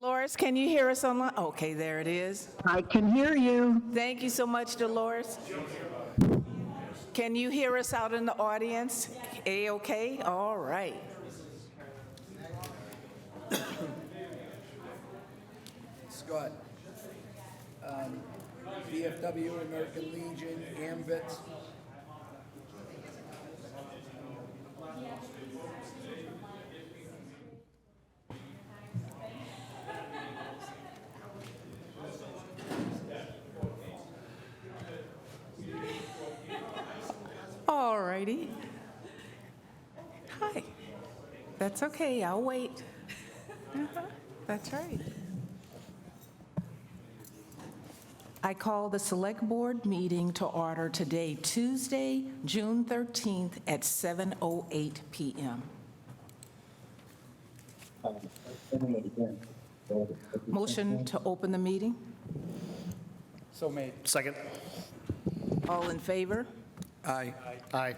Dolores, can you hear us online? Okay, there it is. I can hear you. Thank you so much, Dolores. Can you hear us out in the audience? A-okay? All right. Scott, VFW, American Legion, AMVETS. All righty. Hi. That's okay, I'll wait. That's right. I call the Select Board meeting to order today, Tuesday, June 13th at 7:08 PM. Motion to open the meeting? So made. Second. All in favor? Aye. Aye.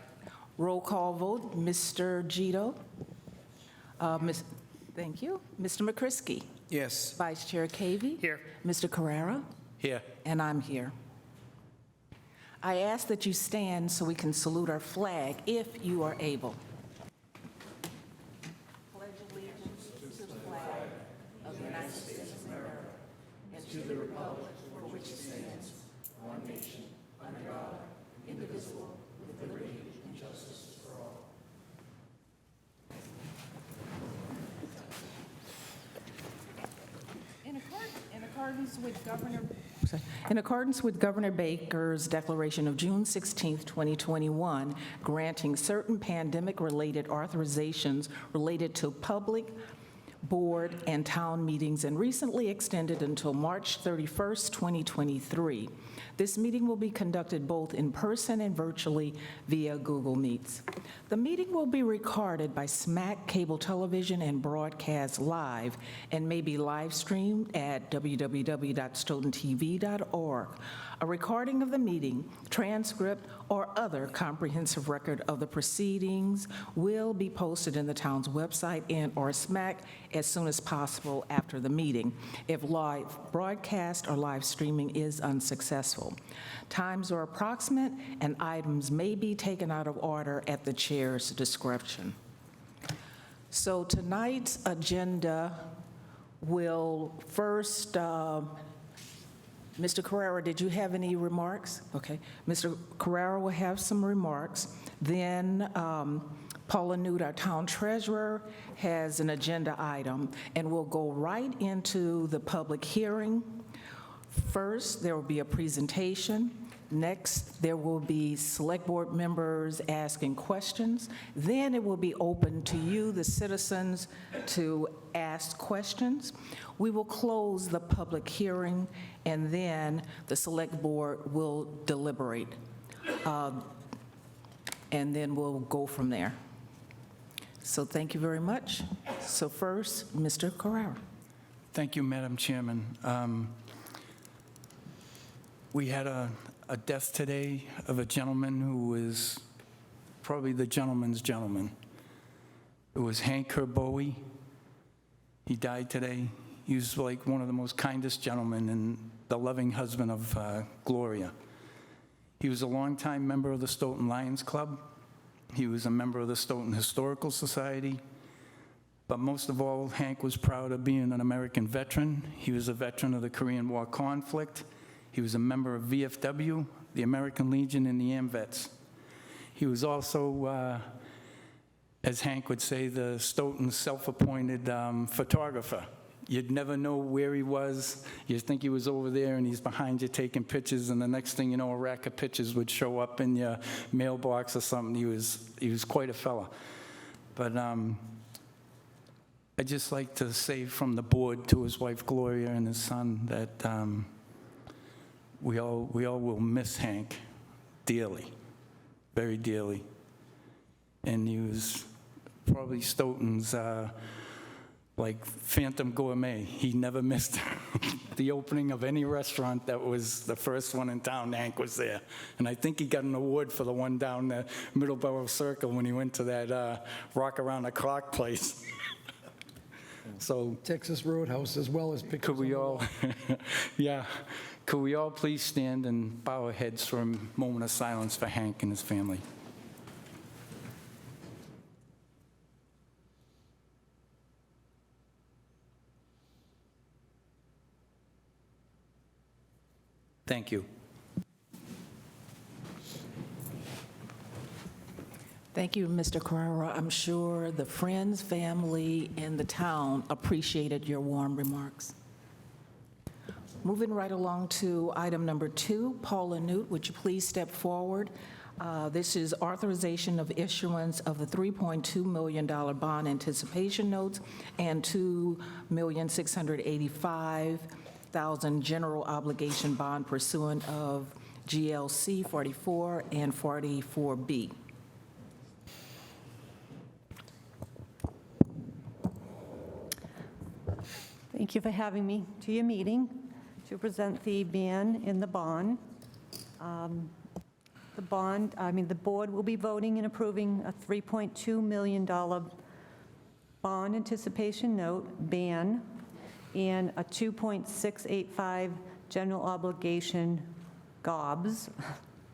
Roll call vote, Mr. Gito? Thank you. Mr. McCrisky? Yes. Vice Chair Cavey? Here. Mr. Carrera? Here. And I'm here. I ask that you stand so we can salute our flag if you are able. Pledge allegiance to the flag of the United States of America and to the republic for which it stands, one nation, under God, indivisible, with liberty and justice for all. In accordance with Governor Baker's declaration of June 16, 2021, granting certain pandemic-related authorizations related to public, board, and town meetings, and recently extended until March 31st, 2023. This meeting will be conducted both in person and virtually via Google Meets. The meeting will be recorded by SMAC Cable Television and broadcast live and may be live streamed at www.stoughtontv.org. A recording of the meeting, transcript, or other comprehensive record of the proceedings will be posted in the town's website and/or SMAC as soon as possible after the meeting, if live broadcast or live streaming is unsuccessful. Times are approximate, and items may be taken out of order at the chair's discretion. So tonight's agenda will first, Mr. Carrera, did you have any remarks? Okay. Mr. Carrera will have some remarks. Then Paula Newt, our town treasurer, has an agenda item, and we'll go right into the public hearing. First, there will be a presentation. Next, there will be select board members asking questions. Then it will be open to you, the citizens, to ask questions. We will close the public hearing, and then the select board will deliberate. And then we'll go from there. So thank you very much. So first, Mr. Carrera. Thank you, Madam Chairman. We had a death today of a gentleman who was probably the gentleman's gentleman. It was Hank Bowie. He died today. He was like one of the most kindest gentlemen and the loving husband of Gloria. He was a longtime member of the Stoughton Lions Club. He was a member of the Stoughton Historical Society. But most of all, Hank was proud of being an American veteran. He was a veteran of the Korean War conflict. He was a member of VFW, the American Legion, and the AMVETS. He was also, as Hank would say, the Stoughton self-appointed photographer. You'd never know where he was. You'd think he was over there and he's behind you taking pictures, and the next thing you know, a rack of pictures would show up in your mailbox or something. He was quite a fella. But I'd just like to say from the board to his wife Gloria and his son that we all will miss Hank dearly, very dearly. And he was probably Stoughton's like Phantom Gourmet. He never missed the opening of any restaurant that was the first one in town. Hank was there. And I think he got an award for the one down the Middleborough Circle when he went to that Rock Around the Clock place. So Texas Roadhouse as well as pictures. could we on the all, wall. yeah, could we all please stand and bow our heads for a moment of silence for Hank and his family? Thank you. Thank you, Mr. Carrera. I'm sure the friends, family, and the town appreciated your warm remarks. Moving right along to item number 2, Paula Newt, would you please step forward? This is authorization of issuance of the $3.2 million bond anticipation notes and $2,685,000 general obligation bond pursuant of GLC 44 and 44B. Thank you for having me to your meeting to present the ban in the bond. The board will be voting and approving a $3.2 million bond anticipation note ban and a 2.685 general obligation GOBS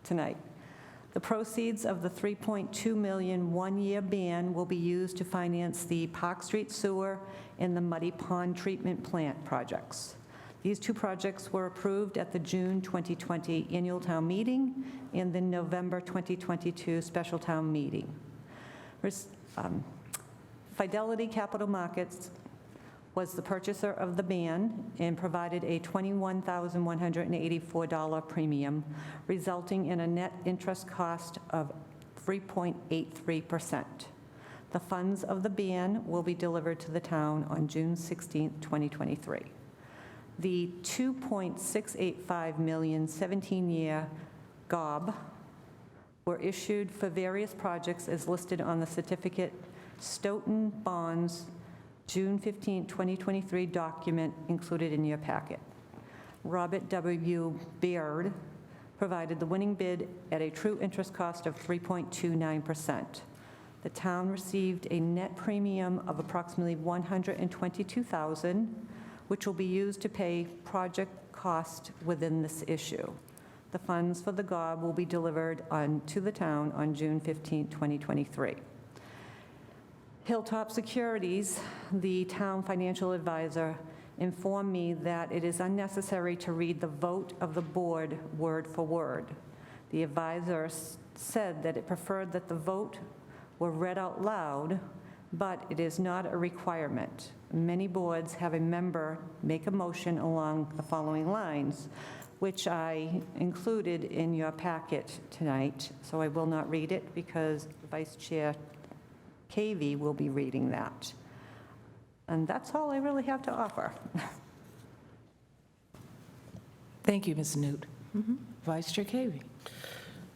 tonight. The proceeds of the $3.2 million one-year ban will be used to finance the Park Street Sewer and the Muddy Pond Treatment Plant projects. These two projects were approved at the June 2020 annual town meeting and the November 2022 special town meeting. Fidelity Capital Markets was the purchaser of the ban and provided a $21,184 premium, resulting in a net interest cost of 3.83%. The funds of the ban will be delivered to the town on June 16, 2023. The $2.685 million 17-year GOB were issued for various projects as listed on the certificate Stoughton Bonds June 15, 2023 document included in your packet. Robert W. Baird provided the winning bid at a true interest cost of 3.29%. The town received a net premium of approximately $122,000, which will be used to pay project cost within this issue. The funds for the GOB will be delivered to the town on June 15, 2023. Hilltop Securities, the town financial advisor, informed me that it is unnecessary to read the vote of the board word for word. The advisor said that it preferred that the vote were read out loud, but it is not a requirement. Many boards have a member make a motion along the following lines, which I included in your packet tonight, so I will not read it because Vice Chair Cavey will be reading that. And that's all I really have to offer. Thank you, Ms. Newt. Vice Chair Cavey.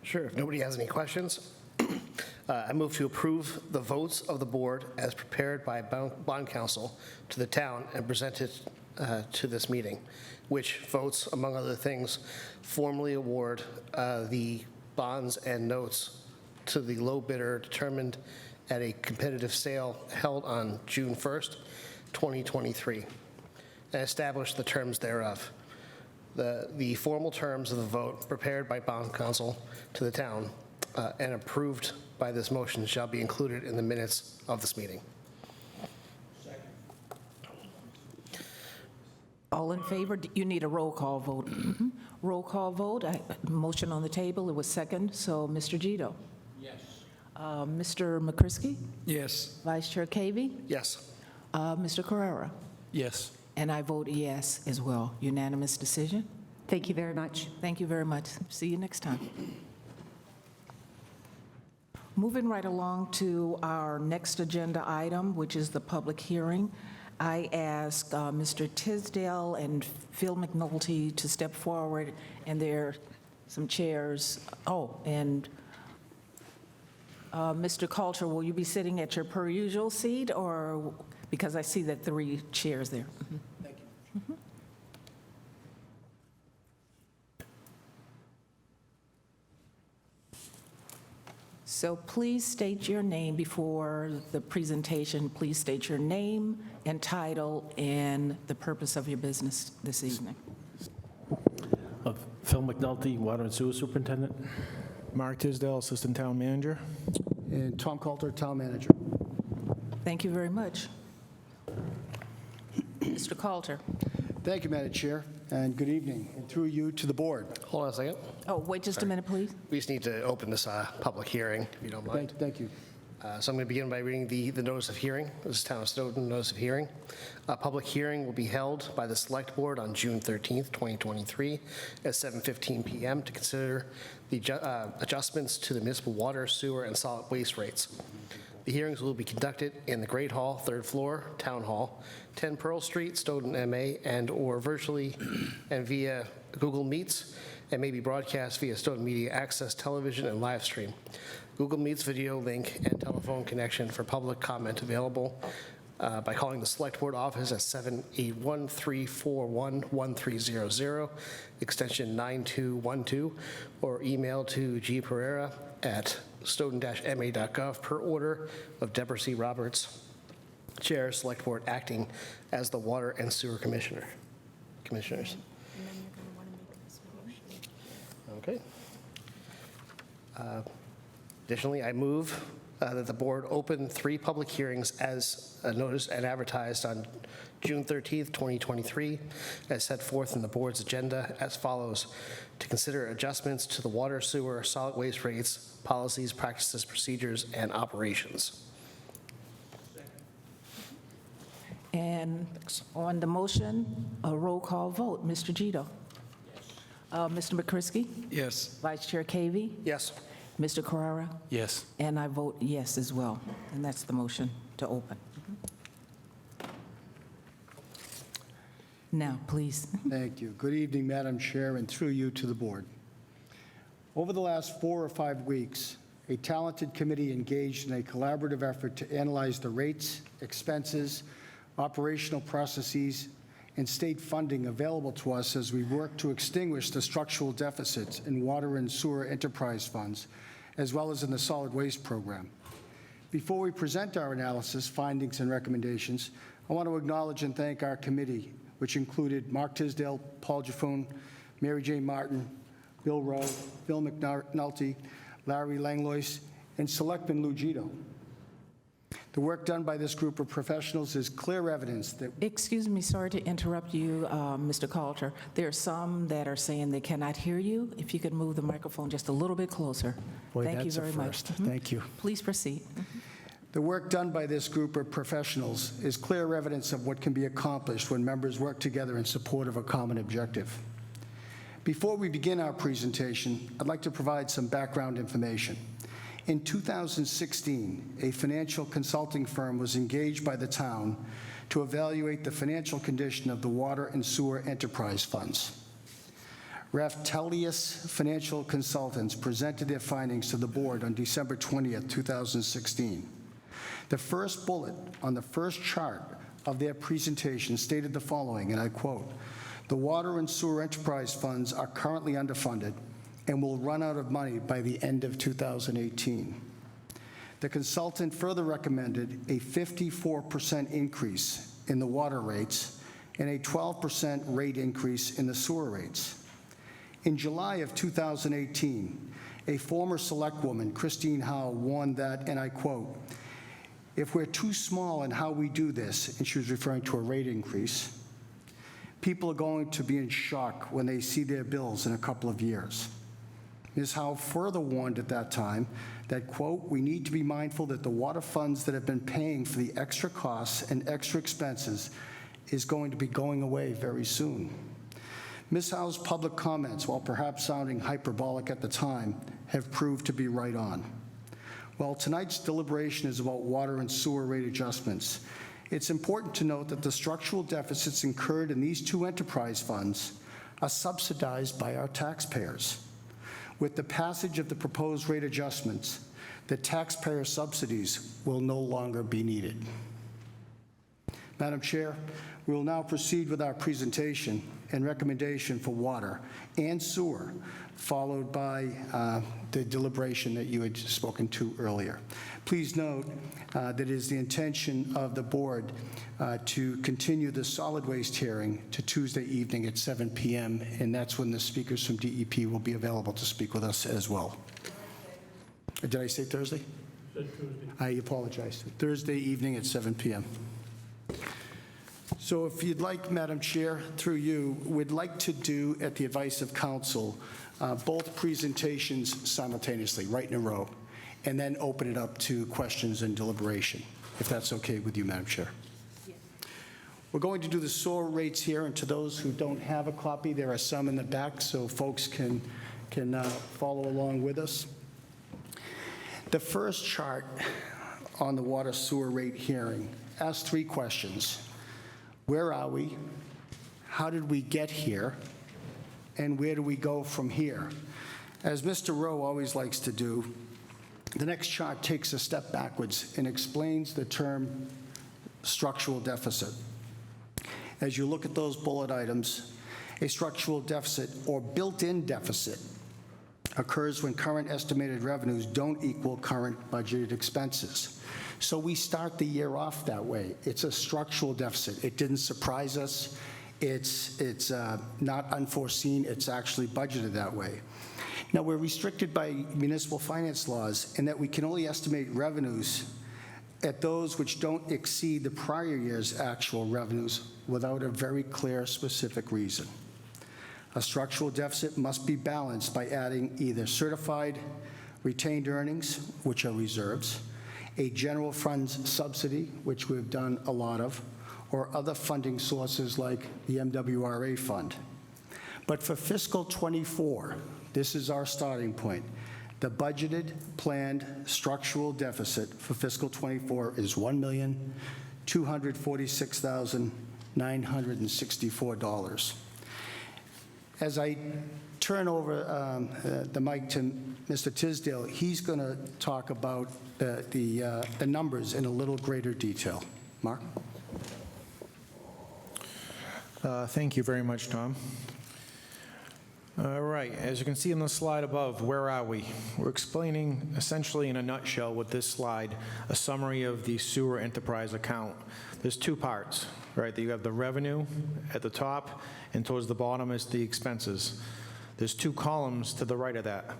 Sure, if nobody has any questions, I move to approve the votes of the board as prepared by bond counsel to the town and presented to this meeting, which votes, among other things, formally award the bonds and notes to the low bidder determined at a competitive sale held on June 1st, 2023, and establish the terms thereof. The formal terms of the vote prepared by bond counsel to the town and approved by this motion shall be included in the minutes of this meeting. All in favor? You need a roll call vote. Roll call vote. Motion on the table. It was second. So, Mr. Gito. Yes. Mr. McCrisky. Yes. Vice Chair Cavey. Yes. Mr. Carrera. Yes. And I vote yes as well. Unanimous decision. Thank you very much. Thank you very much. See you next time. Moving right along to our next agenda item, which is the public hearing. I ask Mr. Tisdale and Phil McNulty to step forward, and there are some chairs. Oh, and Mr. Coulter, will you be sitting at your per usual seat, or because I see that 3 chairs there? Thank you. So please state your name before the presentation. Please state your name and title and the purpose of your business this evening. Phil McNulty, Water and Sewer Superintendent. Mark Tisdale, Assistant Town Manager. And Tom Coulter, Town Manager. Thank you very much. Mr. Coulter. Thank you, Madam Chair, and good evening, and through you to the board. Hold on a second. Oh, wait just a minute, please. We just need to open this public hearing, if you don't mind. Thank you. So I'm going to begin by reading the notice of hearing. This is Town of Stoughton notice of hearing. A public hearing will be held by the Select Board on June 13th, 2023, at 7:15 p.m. to consider the adjustments to the municipal water, sewer, and solid waste rates. The hearings will be conducted in the Great Hall, 3rd floor, Town Hall, 10 Pearl Street, Stoughton, MA, and/or virtually and via Google Meets, and may be broadcast via Stoughton Media Access Television and live stream. Google Meets video link and telephone connection for public comment available by calling the Select Board office at 781-341-1300, extension 9212, or email to gpereira@stoughton-ma.gov per order of Deborah C. Roberts, Chair, Select Board, acting as the Water and Sewer Commissioners. Okay. Additionally, I move that the board open 3 public hearings as noticed and advertised on June 13th, 2023, as set forth in the board's agenda as follows: to consider adjustments to the water, sewer, solid waste rates, policies, practices, procedures, and operations. And on the motion, a roll call vote. Mr. Gito? Mr. McCrisky? Yes. Vice Chair Cavey? Yes. Mr. Carrara? Yes. And I vote yes as well. And that's the motion to open. Now, please. Thank you. Good evening, Madam Chair, and through you to the board. Over the last 4 or 5 weeks, a talented committee engaged in a collaborative effort to analyze the rates, expenses, operational processes, and state funding available to us as we work to extinguish the structural deficits in water and sewer enterprise funds, as well as in the solid waste program. Before we present our analysis, findings, and recommendations, I want to acknowledge and thank our committee, which included Mark Tisdale, Paul Jaffoon, Mary Jane Martin, Bill Rowe, Phil McNulty, Larry Langlois, and Selectman Lou Gito. The work done by this group of professionals is clear evidence that Excuse me, sorry to interrupt you, Mr. Coulter. There are some that are saying they cannot hear you. If you could move the microphone just a little bit closer. Boy, Thank you that's a very much. first. Thank you. Please proceed. the work done by this group of professionals is clear evidence of what can be accomplished when members work together in support of a common objective. Before we begin our presentation, I'd like to provide some background information. In 2016, a financial consulting firm was engaged by the town to evaluate the financial condition of the water and sewer enterprise funds. Raftelius Financial Consultants presented their findings to the board on December 20th, 2016. The first bullet on the first chart of their presentation stated the following, and I quote, "The water and sewer enterprise funds are currently underfunded and will run out of money by the end of 2018. The consultant further recommended a 54% increase in the water rates and a 12% rate increase in the sewer rates. In July of 2018, a former selectwoman, Christine Howe, warned that, and I quote, "If we're too small in how we do this," and she was referring to a rate increase, "people are going to be in shock when they see their bills in a couple of years." Ms. Howe further warned at that time that, quote, "We need to be mindful that the water funds that have been paying for the extra costs and extra expenses is going to be going away very soon." Ms. Howe's public comments, while perhaps sounding hyperbolic at the time, have proved to be right on. While tonight's deliberation is about water and sewer rate adjustments, it's important to note that the structural deficits incurred in these two enterprise funds are subsidized by our taxpayers. With the passage of the proposed rate adjustments, the taxpayer subsidies will no longer be needed. Madam Chair, we will now proceed with our presentation, and recommendation for water and sewer, followed by the deliberation that you had spoken to earlier. Please note that it is the intention of the board to continue the solid waste hearing to Tuesday evening at 7 p.m., and that's when the speakers from DEP will be available to speak with us as well. Did I say Thursday? I apologize. Thursday evening at 7 p.m. So if you'd like, Madam Chair, through you, we'd like to do, at the advice of council, both presentations simultaneously, right in a row, and then open it up to questions and deliberation, if that's okay with you, Madam Chair. We're going to do the sewer rates here, and to those who don't have a copy, there are some in the back, so folks can follow along with us. The first chart on the water sewer rate hearing asks 3 questions. Where are we? How did we get here? And where do we go from here? As Mr. Rowe always likes to do, the next chart takes a step backwards and explains the term structural deficit. As you look at those bullet items, a structural deficit or built-in deficit occurs when current estimated revenues don't equal current budgeted expenses. So we start the year off that way. It's a structural deficit. It didn't surprise us. It's not unforeseen. It's actually budgeted that way. Now, we're restricted by municipal finance laws in that we can only estimate revenues at those which don't exceed the prior year's actual revenues without a very clear, specific reason. A structural deficit must be balanced by adding either certified retained earnings, which are reserves, a general funds subsidy, which we've done a lot of, or other funding sources like the MWRA fund. But for fiscal '24, this is our starting point. The budgeted planned structural deficit for fiscal '24 is $1,246,964. As I turn over the mic to Mr. Tisdale, he's going to talk about the numbers in a little greater detail. Mark? Thank you very much, Tom. All right, as you can see on the slide above, where are we? We're explaining essentially in a nutshell with this slide a summary of the sewer enterprise account. There's 2 parts, right? You have the revenue at the top, and towards the bottom is the expenses. There's 2 columns to the right of that.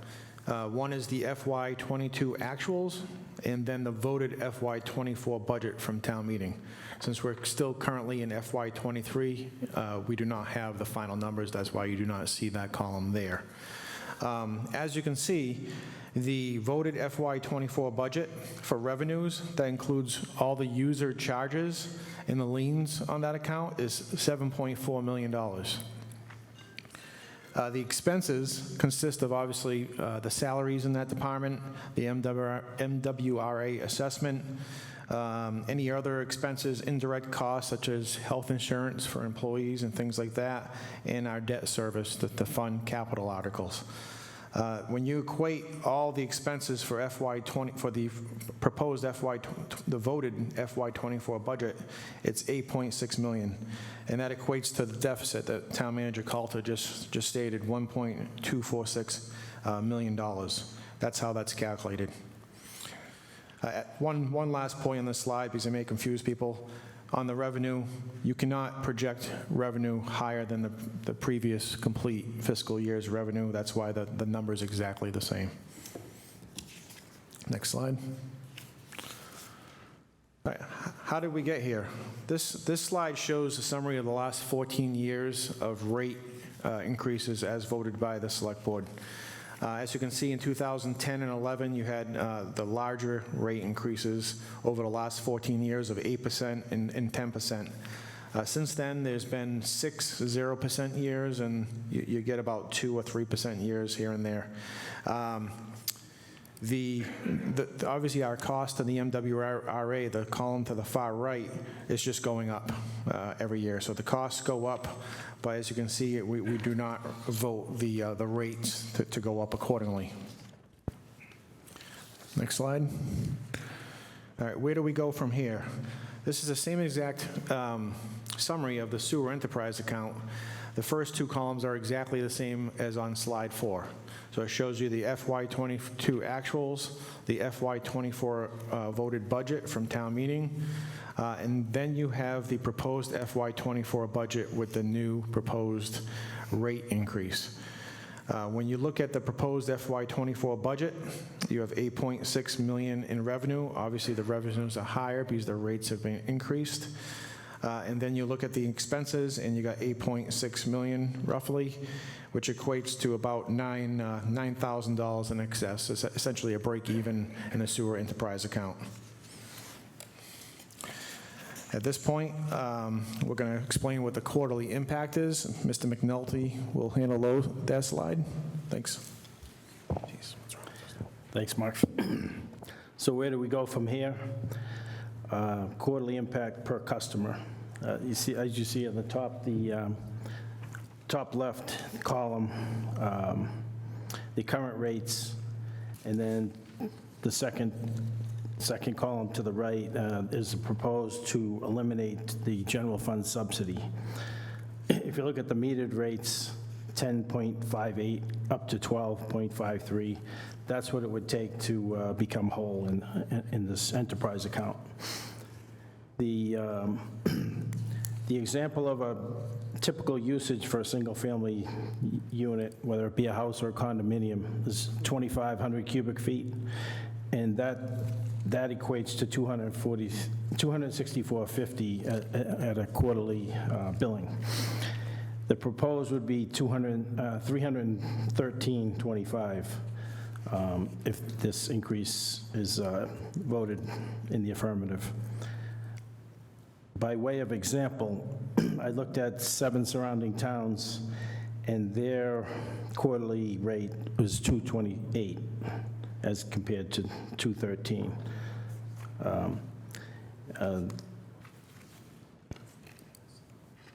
One is the FY22 actuals, and then the voted FY24 budget from town meeting. Since we're still currently in FY23, we do not have the final numbers. That's why you do not see that column there. As you can see, the voted FY24 budget for revenues, that includes all the user charges and the liens on that account, is $7.4 million. The expenses consist of, obviously, the salaries in that department, the MWRA assessment, any other expenses, indirect costs such as health insurance for employees and things like that, and our debt service to fund capital articles. When you equate all the expenses for FY20 for the proposed the voted FY24 budget, it's $8.6 million, and that equates to the deficit that Town Manager Coulter just stated, $1.246 million. That's how that's calculated. One last point on this slide, because it may confuse people. On the revenue, you cannot project revenue higher than the previous complete fiscal year's revenue. That's why the number is exactly the same. Next slide. All right, how did we get here? This slide shows a summary of the last 14 years of rate increases as voted by the Select Board. As you can see, in 2010 and 11, you had the larger rate increases over the last 14 years of 8% and 10%. Since then, there's been 6 0% years, and you get about 2 or 3% years here and there. Obviously, our cost of the MWRA, the column to the far right, is just going up every year. So the costs go up, but as you can see, we do not vote the rates to go up accordingly. Next slide. All right, where do we go from here? This is the same exact summary of the sewer enterprise account, The first two columns are exactly the same as on slide 4. So it shows you the FY22 actuals, the FY24 voted budget from town meeting, and then you have the proposed FY24 budget with the new proposed rate increase. When you look at the proposed FY24 budget, you have $8.6 million in revenue. Obviously, the revenues are higher because the rates have been increased. And then you look at the expenses, and you got $8.6 million roughly, which equates to about $9,000 in excess. It's essentially a break even in a sewer enterprise account. At this point, we're going to explain what the quarterly impact is. Mr. McNulty will handle that slide. Thanks. Jeez, what's wrong? Thanks, Mark. So where do we go from here? Quarterly impact per customer. You see, as you see at the top, the top left column, the current rates, and then the second column to the right is proposed to eliminate the general fund subsidy. If you look at the metered rates, 10.58 up to 12.53, that's what it would take to become whole in this enterprise account. The example of a typical usage for a single-family unit, whether it be a house or a condominium, is 2,500 cubic feet, and that equates to $264.50 at a quarterly billing. The proposed would be $313.25 if this increase is voted in the affirmative. By way of example, I looked at 7 surrounding towns, and their quarterly rate was $228 as compared to $213.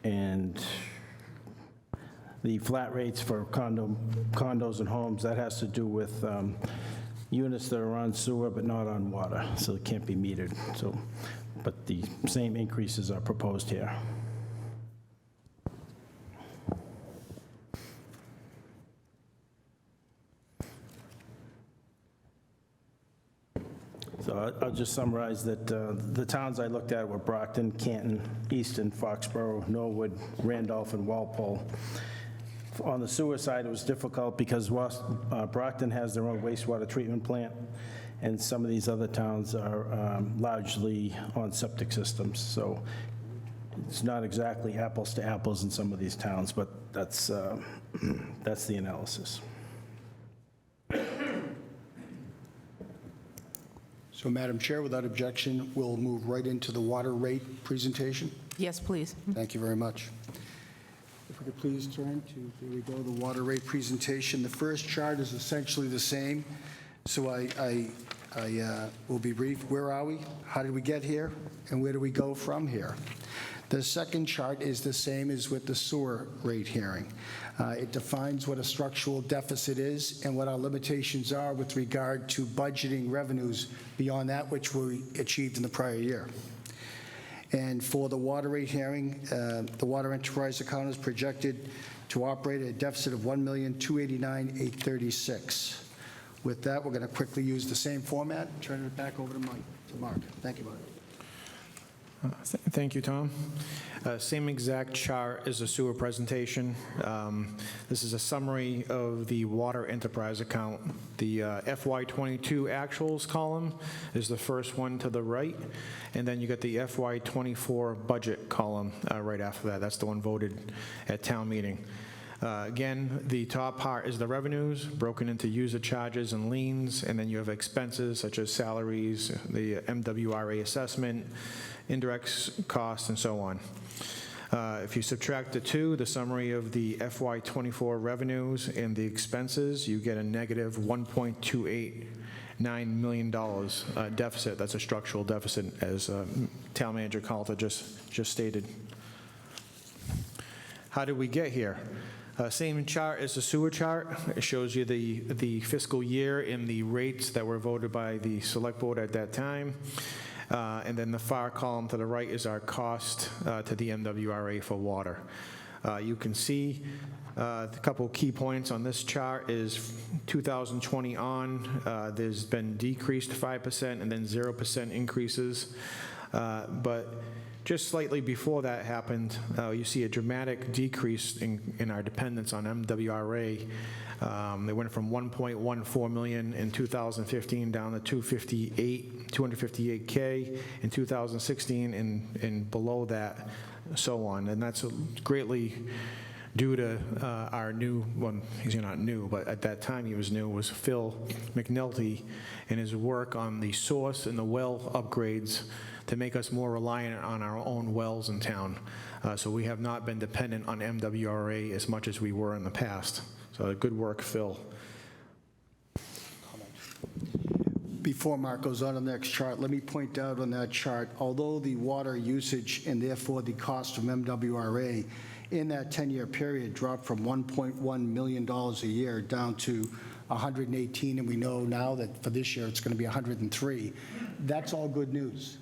And the flat rates for condos and homes, that has to do with units that are on sewer but not on water, so it can't be metered. So, but the same increases are proposed here. So I'll just summarize that the towns I looked at were Brockton, Canton, Easton, Foxborough, Norwood, Randolph, and Walpole. On the sewer side, it was difficult because Brockton has their own wastewater treatment plant, and some of these other towns are largely on septic systems. So it's not exactly apples to apples in some of these towns, but that's the analysis. So, Madam Chair, without objection, we'll move right into the water rate presentation. Yes, please. Thank you very much. If we could please turn to, there we go, the water rate presentation. The first chart is essentially the same, so I will be brief. Where are we? How did we get here? And where do we go from here? The second chart is the same as with the sewer rate hearing. It defines what a structural deficit is and what our limitations are with regard to budgeting revenues beyond that which we achieved in the prior year. And for the water rate hearing, the water enterprise account is projected to operate at a deficit of $1,289,836. With that, we're going to quickly use the same format. Turn it back over to Mark. Thank you, Mark. Thank you, Tom. Same exact chart as the sewer presentation. This is a summary of the water enterprise account. The FY22 actuals column is the first one to the right, and then you got the FY24 budget column right after that. That's the one voted at town meeting. Again, the top part is the revenues broken into user charges and liens, and then you have expenses such as salaries, the MWRA assessment, indirect costs, and so on. If you subtract the two, the summary of the FY24 revenues and the expenses, you get a negative $1.289 million deficit. That's a structural deficit, as Town Manager Calta just stated. How did we get here? Same chart as the sewer chart. It shows you the fiscal year and the rates that were voted by the select board at that time. And then the far column to the right is our cost to the MWRA for water. You can see a couple key points on this chart is 2020 on, there's been decreased 5% and then 0% increases. But just slightly before that happened, you see a dramatic decrease in our dependence on MWRA. They went from 1.14 million in 2015 down to 258K in 2016 and below that, so on. And that's greatly due to our new, well, he's not new, but at that time he was new, was Phil McNulty and his work on the source and the well upgrades to make us more reliant on our own wells in town. So we have not been dependent on MWRA as much as we were in the past. So good work, Phil. Before Mark goes on to the next chart, let me point out on that chart, although the water usage and therefore the cost of MWRA in that 10-year period dropped from $1.1 million a year down to 118, and we know now that for this year it's going to be 103, that's all good news.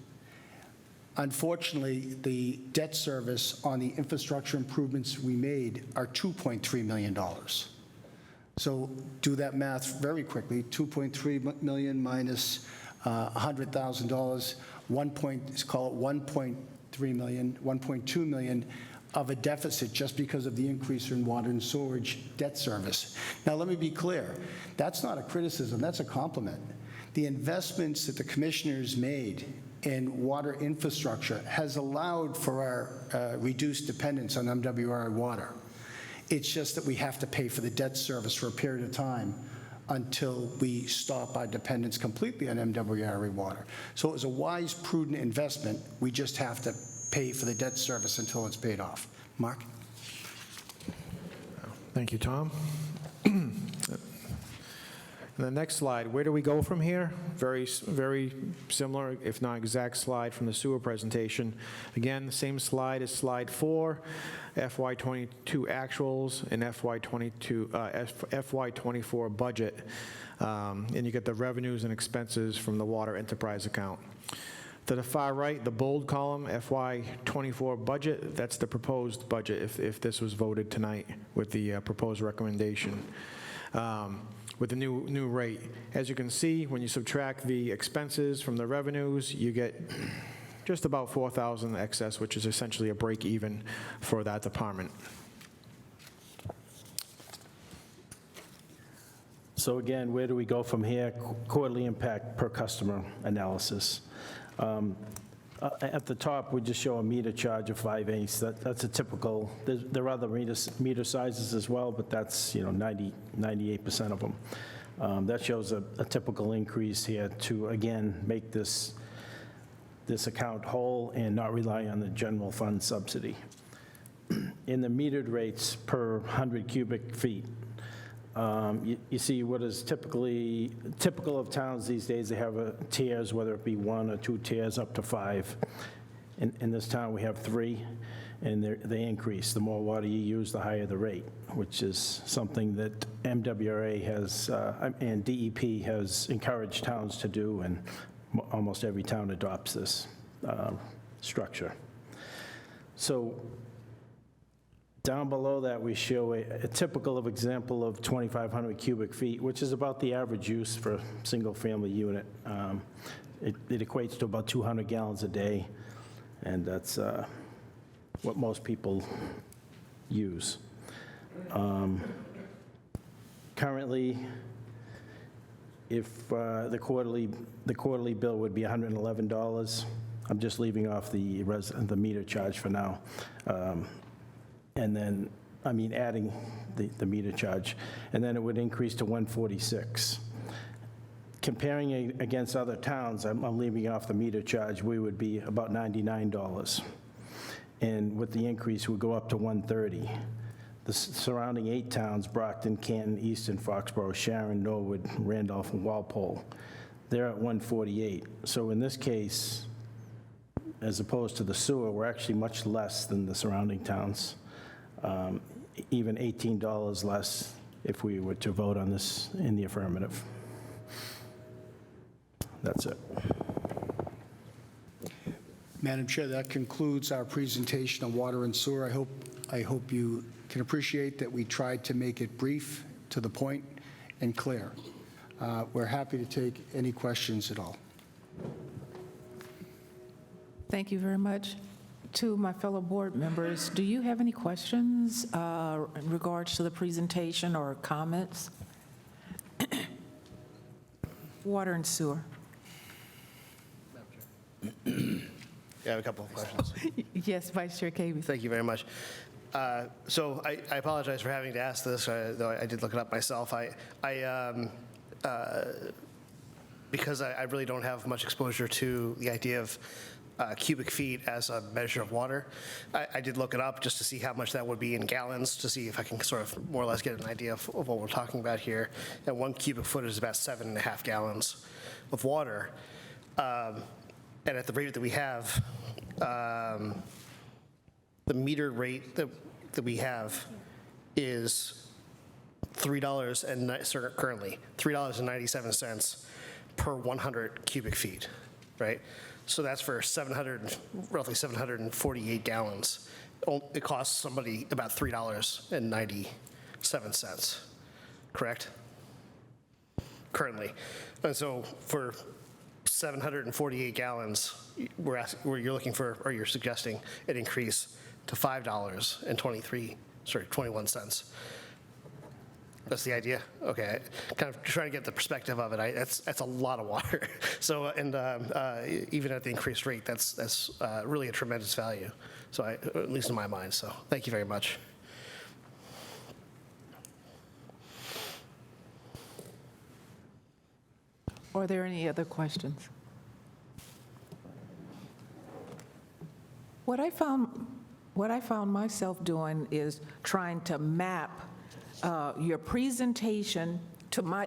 Unfortunately, the debt service on the infrastructure improvements we made are $2.3 million. So do that math very quickly. 2.3 million minus $100,000, let's call it 1.3 million, 1.2 million of a deficit just because of the increase in water and sewage debt service. Now, let me be clear. That's not a criticism. That's a compliment. The investments that the commissioners made in water infrastructure has allowed for our reduced dependence on MWRA water. It's just that we have to pay for the debt service for a period of time until we stop our dependence completely on MWRA water. So it was a wise, prudent investment. We just have to pay for the debt service until it's paid off. Mark? Thank you, Tom. The next slide, where do we go from here? Very similar, if not exact slide from the sewer presentation. Again, the same slide as slide 4, FY22 actuals and FY24 budget. And you get the revenues and expenses from the water enterprise account. To the far right, the bold column, FY24 budget, that's the proposed budget if this was voted tonight with the proposed recommendation. With the new rate. As you can see, when you subtract the expenses from the revenues, you get just about 4,000 excess, which is essentially a break even for that department. So again, where do we go from here? Quarterly impact per customer analysis. At the top, we just show a meter charge of 5/8. That's a typical. There are other meter sizes as well, but that's 98% of them. That shows a typical increase here to again make this account whole and not rely on the general fund subsidy. In the metered rates per 100 cubic feet, you see what is typical of towns these days. They have tiers, whether it be 1 or 2 tiers up to 5. In this town, we have 3, and they increase. The more water you use, the higher the rate, which is something that MWRA has and DEP has encouraged towns to do, and almost every town adopts this structure. So down below that, we show a typical example of 2,500 cubic feet, which is about the average use for a single-family unit. It equates to about 200 gallons a day, and that's what most people use. Currently, if the quarterly bill would be $111, I'm just leaving off the meter charge for now. And then, adding the meter charge, and then it would increase to $146. Comparing it against other towns, I'm leaving off the meter charge, we would be about $99. And with the increase, we'd go up to $130. The surrounding 8 towns, Brockton, Canton, Easton, Foxborough, Sharon, Norwood, Randolph, and Walpole, they're at $148. So in this case, as opposed to the sewer, we're actually much less than the surrounding towns. Even $18 less if we were to vote on this in the affirmative. That's it. Madam Chair, that concludes our presentation on water and sewer. I hope I hope you can appreciate that we tried to make it brief, to the point, and clear. We're happy to take any questions at all. Thank you very much. To my fellow board members, do you have any questions in regards to the presentation or comments? Water and sewer. Yeah, I have a couple of questions. Yes, Vice Chair Cavey. Thank you very much. So I apologize for having to ask this, though I did look it up myself. Because I really don't have much exposure to the idea of cubic feet as a measure of water, I did look it up just to see how much that would be in gallons, to see if I can sort of more or less get an idea of what we're talking about here. And 1 cubic foot is about 7.5 gallons of water. And at the rate that we have, the meter rate that we have is currently $3.97 per 100 cubic feet, right? So that's for roughly 748 gallons. It costs somebody about $3.97, correct? Currently. And so for 748 gallons, you're looking for, or you're suggesting an increase to $5.21 cents. That's the idea? Okay, kind of trying to get the perspective of it. That's a lot of water. So, and even at the increased rate, that's really a tremendous value. So, at least in my mind. So, thank you very much. Are there any other questions? What I found myself doing is trying to map your presentation to my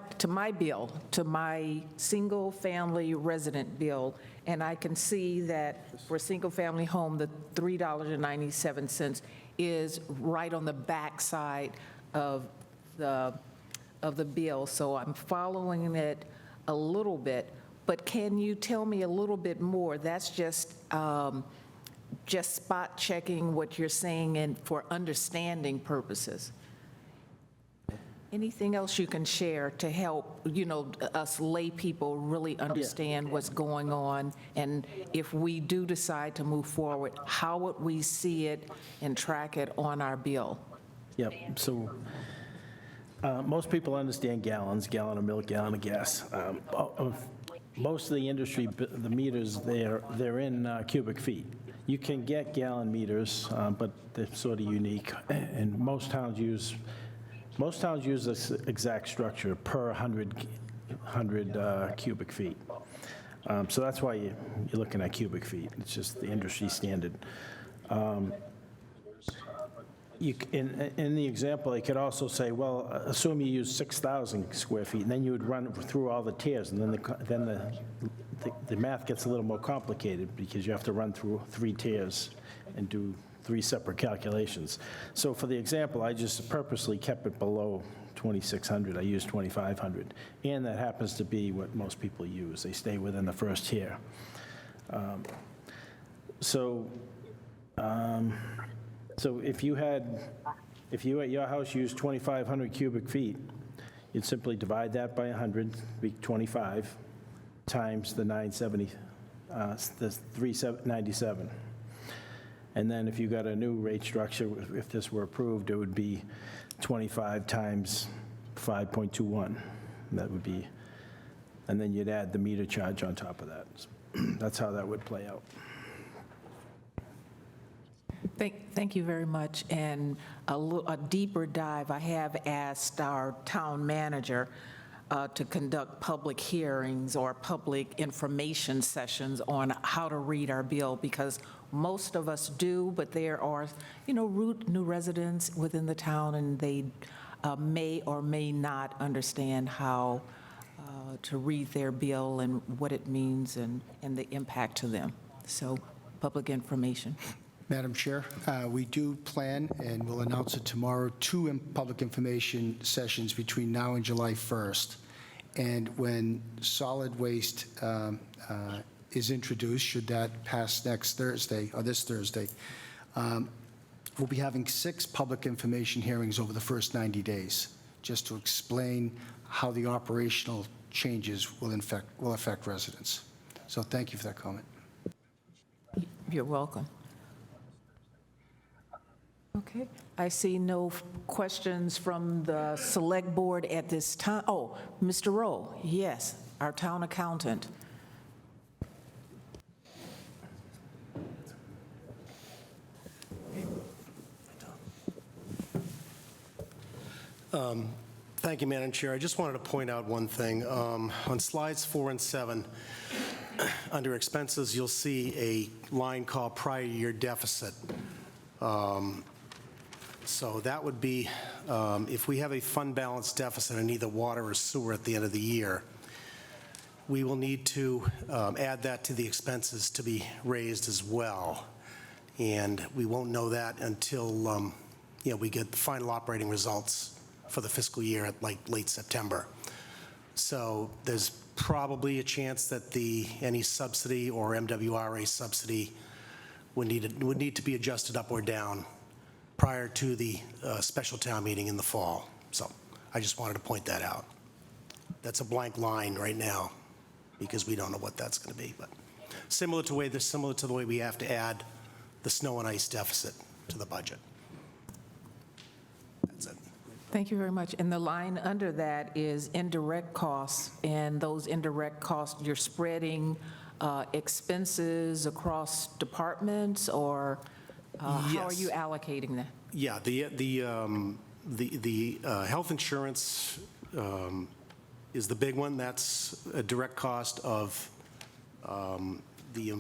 bill, to my single-family resident bill, and I can see that for a single-family home, the $3.97 is right on the backside of the bill. So I'm following it a little bit, but can you tell me a little bit more? That's just spot checking what you're saying and for understanding purposes. Anything else you can share to help, us lay people really understand what's going on? And if we do decide to move forward, how would we see it and track it on our bill? Yep, so most people understand gallons, gallon of milk, gallon of gas. Most of the industry, the meters, they're in cubic feet. You can get gallon meters, but they're sort of unique, and most towns use this exact structure per 100 cubic feet. So that's why you're looking at cubic feet. It's just the industry standard. In the example, I could also say, well, assume you use 6,000 square feet, and then you would run through all the tiers, and then the math gets a little more complicated because you have to run through 3 tiers and do 3 separate calculations. So for the example, I just purposely kept it below 2,600. I used 2,500, and that happens to be what most people use. They stay within the first tier. So if you at your house used 2,500 cubic feet, you'd simply divide that by 100, be 25 times the 397. And then if you got a new rate structure, if this were approved, it would be 25 times 5.21. That would be, and then you'd add the meter charge on top of that. That's how that would play out. Thank you very much. And a deeper dive, I have asked our town manager to conduct public hearings or public information sessions on how to read our bill, because most of us do, but there are, new residents within the town, and they may or may not understand how to read their bill and what it means and the impact to them. So, public information. Madam Chair, we do plan, and we'll announce it tomorrow, 2 public information sessions between now and July 1st. And when solid waste is introduced, should that pass next Thursday, or this Thursday, we'll be having 6 public information hearings over the first 90 days, just to explain how the operational changes will affect residents. So thank you for that comment. You're welcome. Okay, I see no questions from the Select Board at this time. Oh, Mr. Rowe, yes, our town accountant. Thank you, Madam Chair. I just wanted to point out one thing. On slides 4 and 7, under expenses, you'll see a line called prior year deficit. So that would be, if we have a fund balance deficit in either water or sewer at the end of the year, we will need to add that to the expenses to be raised as well. And we won't know that until we get the final operating results for the fiscal year at like late September. So there's probably a chance that any subsidy or MWRA subsidy would need to be adjusted up or down prior to the special town meeting in the fall. So I just wanted to point that out. That's a blank line right now because we don't know what that's going to be. But similar to the way we have to add the snow and ice deficit to the budget. That's it. Thank you very much. And the line under that is indirect costs, and those indirect costs, you're spreading expenses across departments, or how are you allocating that? Yeah, the health insurance is the big one. That's a direct cost of the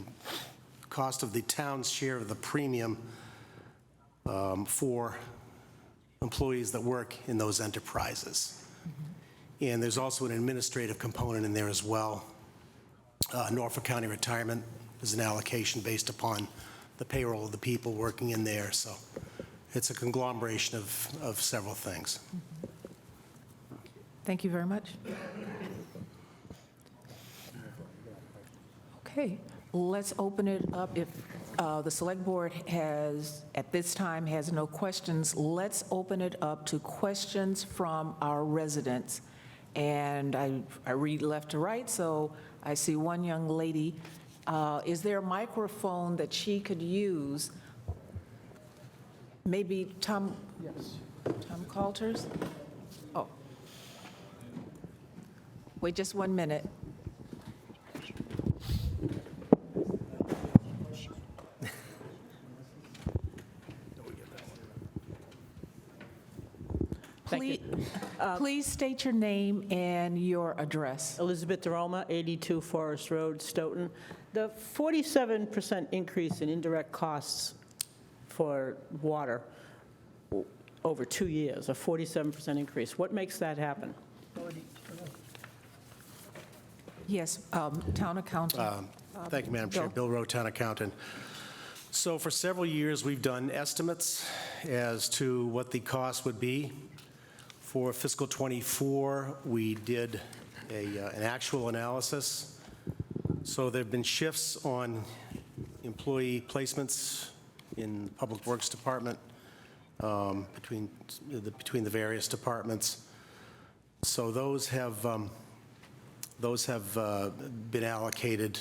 cost of the town's share of the premium for employees that work in those enterprises. And there's also an administrative component in there as well. Norfolk County Retirement is an allocation based upon the payroll of the people working in there. So it's a conglomeration of several things. Thank you very much. Okay, let's open it up. If the Select Board at this time, has no questions, let's open it up to questions from our residents. And I read left to right, so I see one young lady. Is there a microphone that she could use? Maybe Tom? Yes. Tom Coulters? Oh. Wait just 1 minute. Please state your name and your address. Elizabeth DeRoma, 82 Forest Road, Stoughton. The 47% increase in indirect costs for water over 2 years, a 47% increase. What makes that happen? Yes, town accountant. Thank you, Madam Chair. Bill. Bill Rowe, Town Accountant. So for several years, we've done estimates as to what the cost would be. For fiscal '24, we did an actual analysis. So there have been shifts on employee placements in the Public Works Department between the various departments. So those have been allocated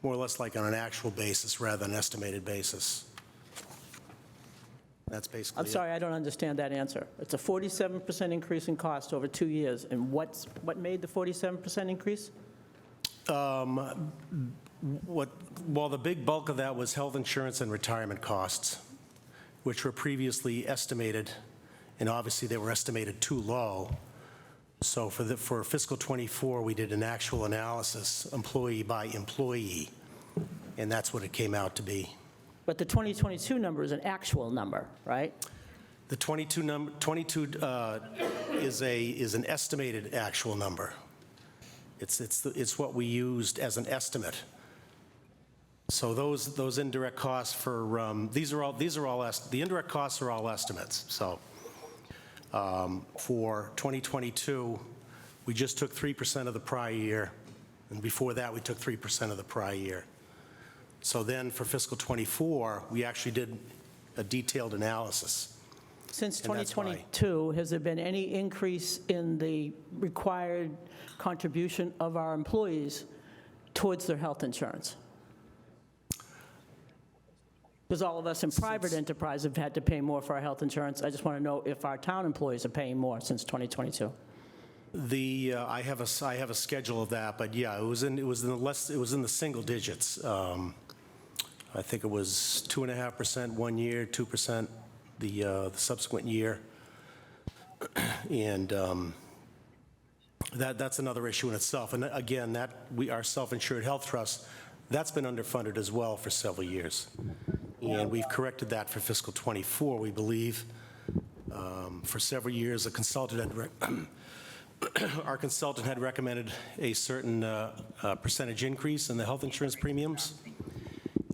more or less like on an actual basis rather than an estimated basis. That's basically I'm sorry, I don't understand that answer. It's a 47% increase in cost over 2 years, and what made the 47% increase? Well, the big bulk of that was health insurance and retirement costs, which were previously estimated, and obviously they were estimated too low. So for fiscal '24, we did an actual analysis, employee by employee, and that's what it came out to be. But the 2022 number is an actual number, right? The 22 is an estimated actual number. It's what we used as an estimate. So those indirect costs for the indirect costs are all estimates. So for 2022, we just took 3% of the prior year, and before that we took 3% of the prior year. So then for fiscal '24, we actually did a detailed analysis. Since And that's why. 2022, has there been any increase in the required contribution of our employees towards their health insurance? Because all of us in private enterprise have had to pay more for our health insurance. I just want to know if our town employees are paying more since 2022. I have a schedule of that, but yeah, it was in the single digits. I think it was 2.5% one year, 2% the subsequent year, and that's another issue in itself. And again, our self-insured health trust, that's been underfunded as well for several years, and we've corrected that for fiscal '24, we believe. For several years, our consultant had recommended a certain percentage increase in the health insurance premiums.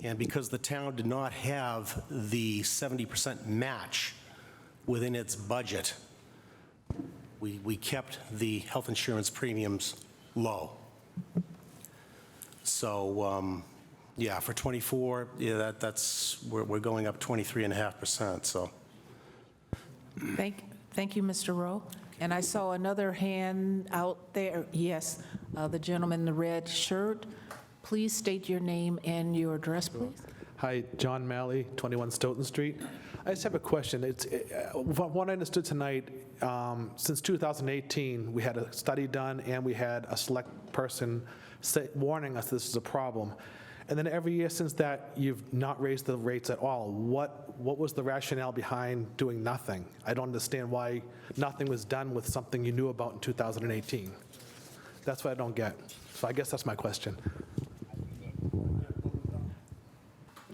And because the town did not have the 70% match within its budget, we kept the health insurance premiums low. So, yeah, for '24, yeah, we're going up 23.5%, so. Thank you, Mr. Rowe. And I saw another hand out there. Yes, the gentleman in the red shirt. Please state your name and your address, please. Hi, John Malley, 21 Stoughton Street. I just have a question. From what I understood tonight, since 2018, we had a study done and we had a select person warning us this is a problem. And then every year since that, you've not raised the rates at all. What was the rationale behind doing nothing? I don't understand why nothing was done with something you knew about in 2018. That's what I don't get. So I guess that's my question.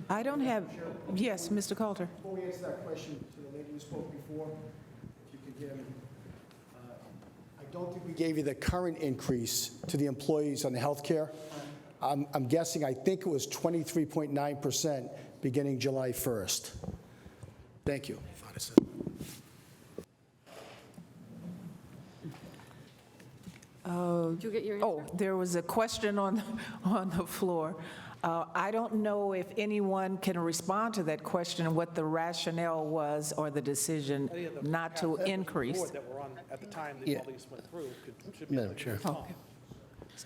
I don't have, yes, Mr. Coulter. Before we answer that question to the lady who spoke before, if you could hear me, I don't think we gave you the current increase to the employees on the health care. I'm guessing, I think it was 23.9% beginning July 1st. Thank you. Did you get your answer? Oh, there was a question on the floor. I don't know if anyone can respond to that question, what the rationale was or the decision not to increase. That were on at the time Yeah. all these went through should be Madam Chair. Okay.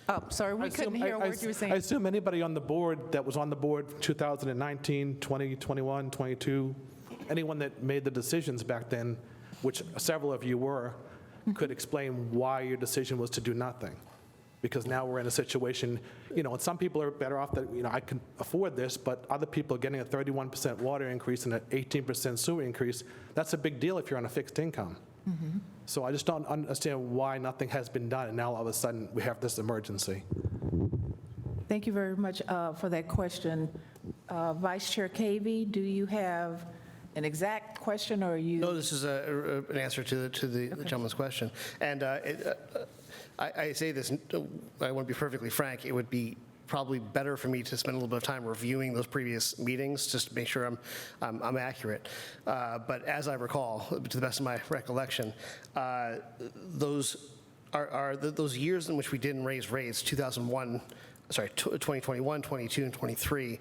Oh, sorry, we couldn't hear what you were I saying. assume anybody on the board that was on the board 2019, 20, 21, 22, anyone that made the decisions back then, which several of you were, could explain why your decision was to do nothing. Because now we're in a situation, and some people are better off that, I can afford this, but other people are getting a 31% water increase and an 18% sewer increase. That's a big deal if you're on a fixed income. So I just don't understand why nothing has been done, and now all of a sudden we have this emergency. Thank you very much for that question. Vice Chair Cavey, do you have an exact question, or are you? No, this is an answer to the gentleman's question. And I say this, I want to be perfectly frank, it would be probably better for me to spend a little bit of time reviewing those previous meetings just to make sure I'm accurate. But as I recall, to the best of my recollection, those are those years in which we didn't raise rates, 2021, 22, and 23.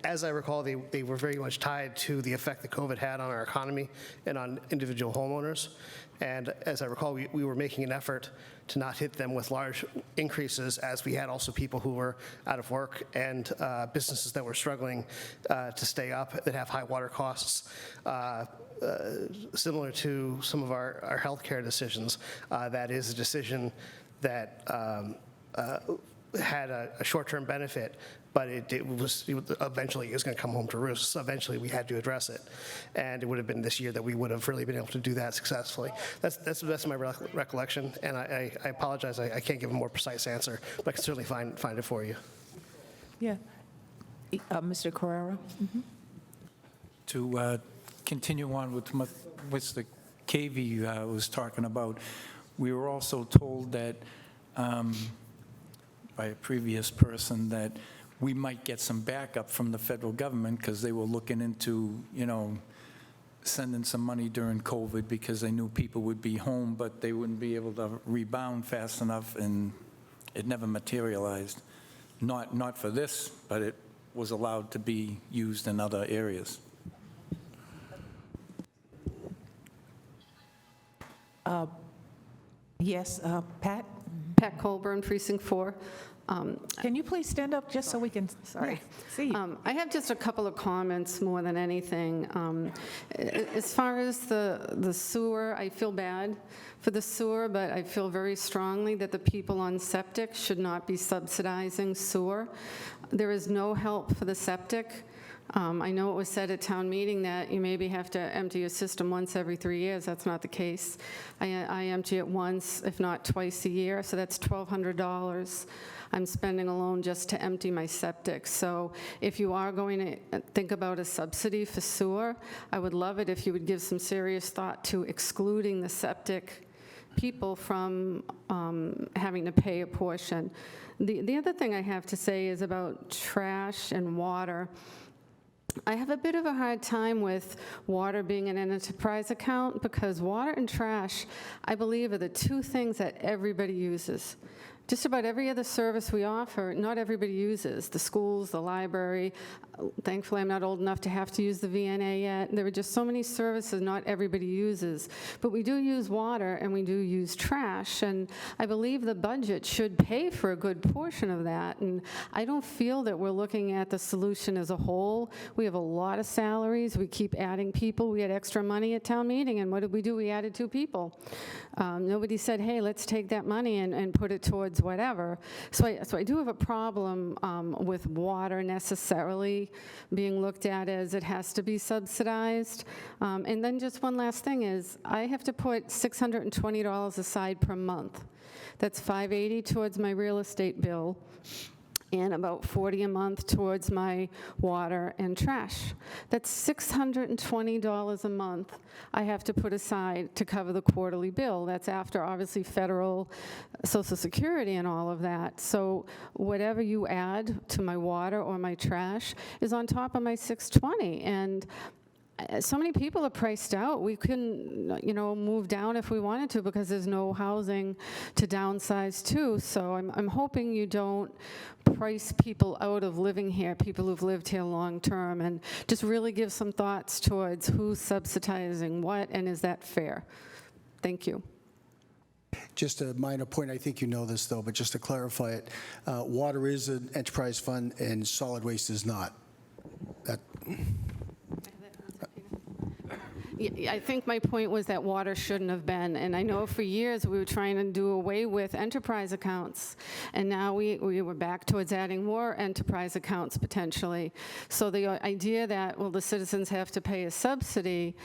As I recall, they were very much tied to the effect that COVID had on our economy and on individual homeowners. And as I recall, we were making an effort to not hit them with large increases, as we had also people who were out of work and businesses that were struggling to stay up, that have high water costs. Similar to some of our healthcare decisions, that is a decision that had a short-term benefit, but eventually it was going to come home to roost. So eventually we had to address it, and it would have been this year that we would have really been able to do that successfully. That's the best of my recollection, and I apologize. I can't give a more precise answer, but I can certainly find it for you. Yeah. Mr. Carrera? To continue on with what Mr. Cavey was talking about, we were also told that by a previous person that we might get some backup from the federal government because they were looking into, sending some money during COVID because they knew people would be home, but they wouldn't be able to rebound fast enough, and it never materialized. Not for this, but it was allowed to be used in other areas. Yes, Pat, Pat Colburn, Precinct 4. can you please stand up just so we can Sorry. see you? I have just a couple of comments more than anything. As far as the sewer, I feel bad for the sewer, but I feel very strongly that the people on septic should not be subsidizing sewer. There is no help for the septic. I know it was said at town meeting that you maybe have to empty your system once every 3 years. That's not the case. I empty it once, if not twice a year, so that's $1,200 I'm spending alone just to empty my septic. So if you are going to think about a subsidy for sewer, I would love it if you would give some serious thought to excluding the septic people from having to pay a portion. The other thing I have to say is about trash and water. I have a bit of a hard time with water being in an enterprise account because water and trash, I believe, are the two things that everybody uses. Just about every other service we offer, not everybody uses. The schools, the library. Thankfully, I'm not old enough to have to use the VNA yet. There are just so many services not everybody uses. But we do use water and we do use trash, and I believe the budget should pay for a good portion of that. And I don't feel that we're looking at the solution as a whole. We have a lot of salaries. We keep adding people. We had extra money at town meeting, and what did we do? We added 2 people. Nobody said, hey, let's take that money and put it towards whatever. So I do have a problem with water necessarily being looked at as it has to be subsidized. And then just one last thing is, I have to put $620 aside per month. That's $580 towards my real estate bill, and about $40 a month towards my water and trash. That's $620 a month I have to put aside to cover the quarterly bill. That's after, obviously, federal Social Security and all of that. So whatever you add to my water or my trash is on top of my $620. And so many people are priced out. We couldn't, move down if we wanted to because there's no housing to downsize to. So I'm hoping you don't price people out of living here, people who've lived here long term, and just really give some thoughts towards who's subsidizing what and is that fair. Thank you. Just a minor point, I think you know this though, but just to clarify it, water is an enterprise fund and solid waste is not. Yeah, I think my point was that water shouldn't have been, and I know for years we were trying to do away with enterprise accounts, and now we were back towards adding more enterprise accounts potentially. So the idea that, well, the citizens have to pay a subsidy,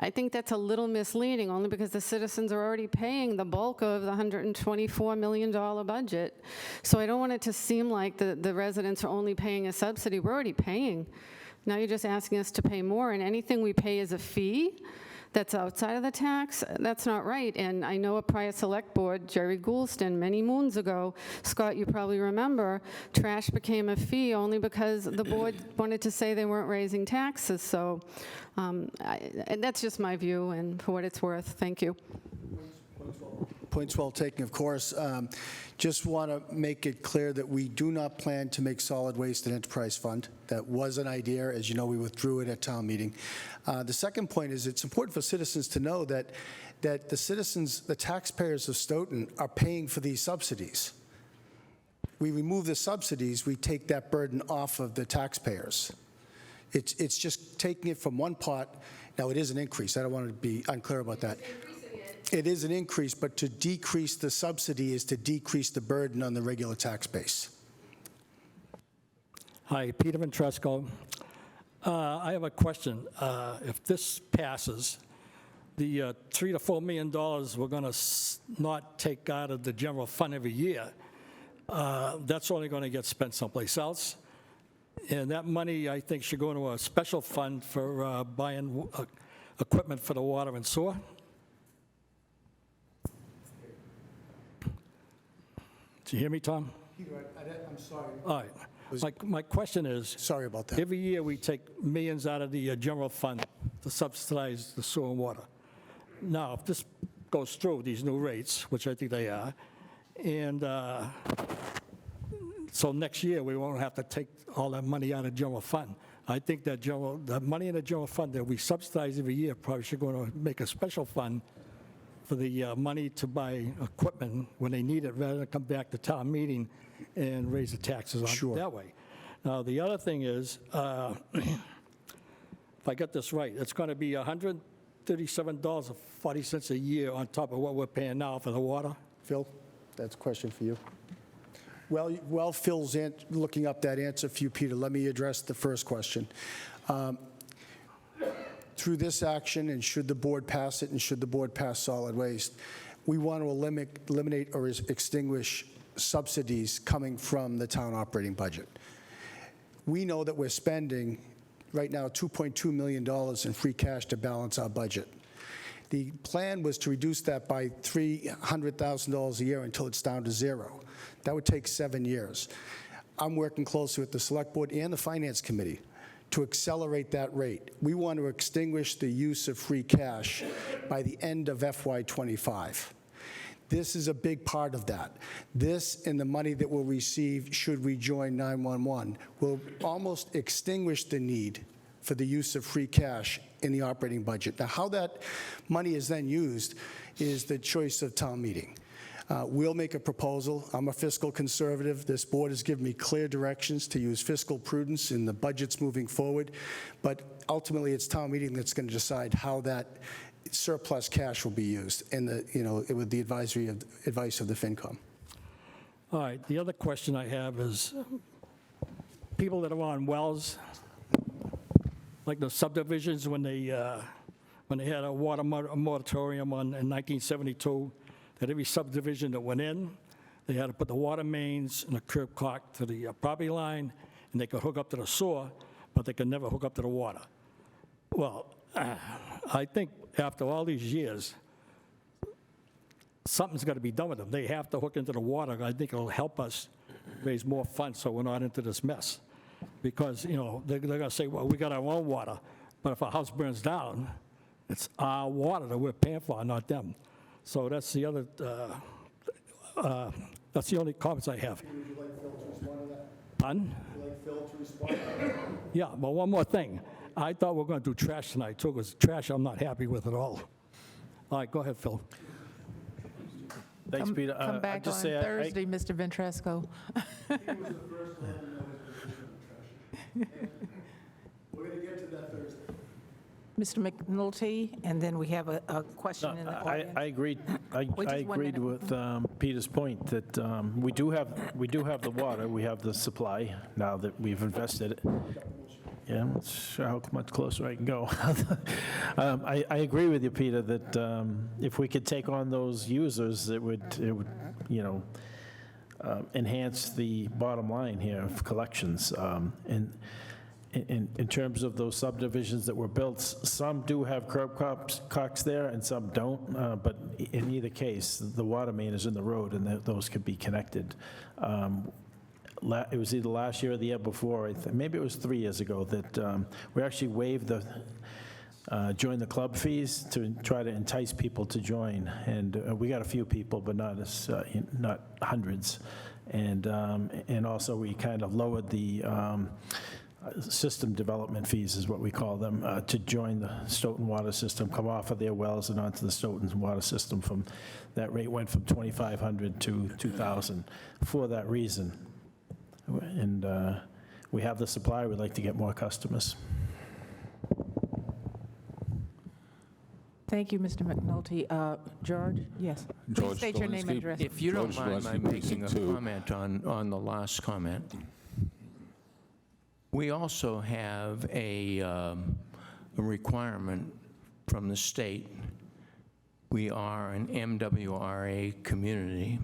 I think that's a little misleading, only because the citizens are already paying the bulk of the $124 million budget. So I don't want it to seem like the residents are only paying a subsidy. We're already paying. Now you're just asking us to pay more, and anything we pay as a fee that's outside of the tax, that's not right. And I know a prior select board, Jerry Goulston, many moons ago, Scott, you probably remember, trash became a fee only because the board wanted to say they weren't raising taxes. So and that's just my view, and for what it's worth, thank you. Points well taken, of course. Just want to make it clear that we do not plan to make solid waste an enterprise fund. That was an idea. As you know, we withdrew it at town meeting. The second point is it's important for citizens to know that the citizens, the taxpayers of Stoughton, are paying for these subsidies. We remove the subsidies, we take that burden off of the taxpayers. It's just taking it from one pot. Now, it is an increase. I don't want to be unclear about that. It is an increase, but to decrease the subsidy is to decrease the burden on the regular tax base. Hi, Peter Ventresco. I have a question. If this passes, the $3 to $4 million we're going to not take out of the general fund every year, that's only going to get spent someplace else. And that money, I think, should go into a special fund for buying equipment for the water and sewer. Do you hear me, Tom? I'm sorry. All right. My question is, Sorry about that. every year we take millions out of the general fund to subsidize the sewer and water. Now, if this goes through, these new rates, which I think they are, and so next year we won't have to take all that money out of general fund. I think that the money in the general fund that we subsidize every year probably should go to make a special fund for the money to buy equipment when they need it, rather than come back to town meeting and raise the taxes on Sure. that way. Now, the other thing is, if I got this right, it's going to be $137.40 a year on top of what we're paying now for the water. Phil, that's a question for you. Well, while Phil's looking up that answer for you, Peter, let me address the first question. Through this action, and should the board pass it, and should the board pass solid waste, we want to eliminate or extinguish subsidies coming from the town operating budget. We know that we're spending right now $2.2 million in free cash to balance our budget. The plan was to reduce that by $300,000 a year until it's down to zero. That would take 7 years. I'm working closely with the Select Board and the Finance Committee to accelerate that rate. We want to extinguish the use of free cash by the end of FY25. This is a big part of that. This and the money that we'll receive should we join 911 will almost extinguish the need for the use of free cash in the operating budget. Now, how that money is then used is the choice of town meeting. We'll make a proposal. I'm a fiscal conservative. This board has given me clear directions to use fiscal prudence in the budgets moving forward, but ultimately it's town meeting that's going to decide how that surplus cash will be used, and with the advice of the FinCom. All right, the other question I have is, people that are on wells, like the subdivisions when they had a water moratorium in 1972, that every subdivision that went in, they had to put the water mains and a curb cock to the property line, and they could hook up to the sewer, but they could never hook up to the water. Well, I think after all these years, something's got to be done with them. They have to hook into the water. I think it'll help us raise more funds so we're not into this mess. Because, they're going to say, well, we got our own water, but if our house burns down, it's our water that we're paying for, not them. So that's the other, that's the only comments I have. Would you like Phil to respond to that? Pardon? Would you like Phil to respond to that? Yeah, but one more thing. I thought we were going to do trash tonight, too, because trash I'm not happy with at all. All right, go ahead, Phil. Thanks, Peter. Come back on just say Thursday, Mr. Ventresco. We're going to get to that Thursday. Mr. McNulty, and then we have a question in the audience. I agreed. I Wait just 1 agreed minute. with Peter's point that we do have the water, we have the supply now that we've invested it. Yeah, I'm not sure how much closer I can go. I agree with you, Peter, that if we could take on those users, it would enhance the bottom line here of collections. In terms of those subdivisions that were built, some do have curb cocks there and some don't, but in either case, the water main is in the road and those could be connected. It was either last year or the year before, maybe it was 3 years ago, that we actually waived the join the club fees to try to entice people to join. And we got a few people, but not hundreds. And also we kind of lowered the system development fees, is what we call them, to join the Stoughton water system, come off of their wells and onto the Stoughton water system. That rate went from $2,500 to $2,000 for that reason. And we have the supply. We'd like to get more customers. Thank you, Mr. McNulty. George? Yes. Please George state your name and Dolinsky. address. If you don't mind my making a Precinct 2. comment on the last comment. We also have a requirement from the state. We are an MWRA community,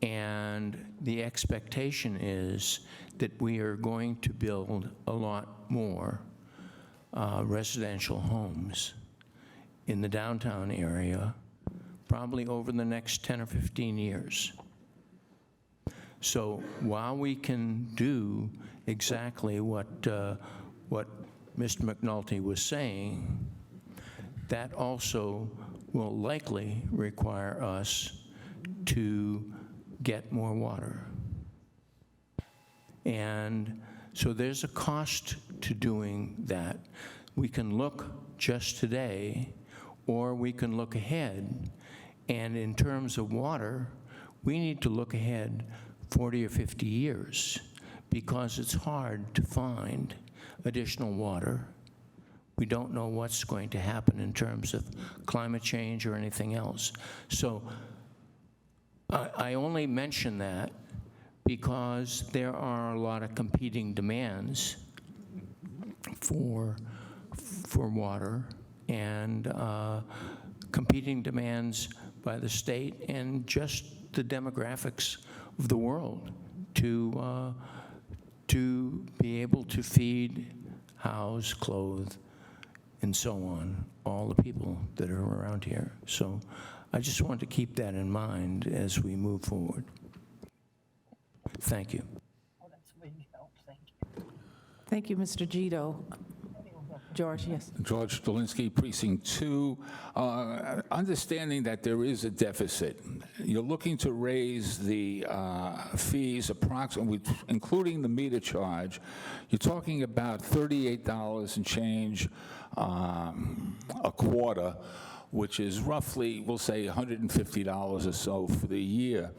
and the expectation is that we are going to build a lot more residential homes in the downtown area, probably over the next 10 or 15 years. So while we can do exactly what Mr. McNulty was saying, that also will likely require us to get more water. And so there's a cost to doing that. We can look just today, or we can look ahead. And in terms of water, we need to look ahead 40 or 50 years because it's hard to find additional water. We don't know what's going to happen in terms of climate change or anything else. So I only mention that because there are a lot of competing demands for water and competing demands by the state and just the demographics of the world to be able to feed, house, clothe, and so on, all the people that are around here. So I just want to keep that in mind as we move forward. Thank you. Thank you, Mr. Gito. George, yes. George Dolinsky, Precinct 2. Understanding that there is a deficit, you're looking to raise the fees approximately, including the meter charge. You're talking about $38 and change a quarter, which is roughly, we'll say, $150 or so for the year.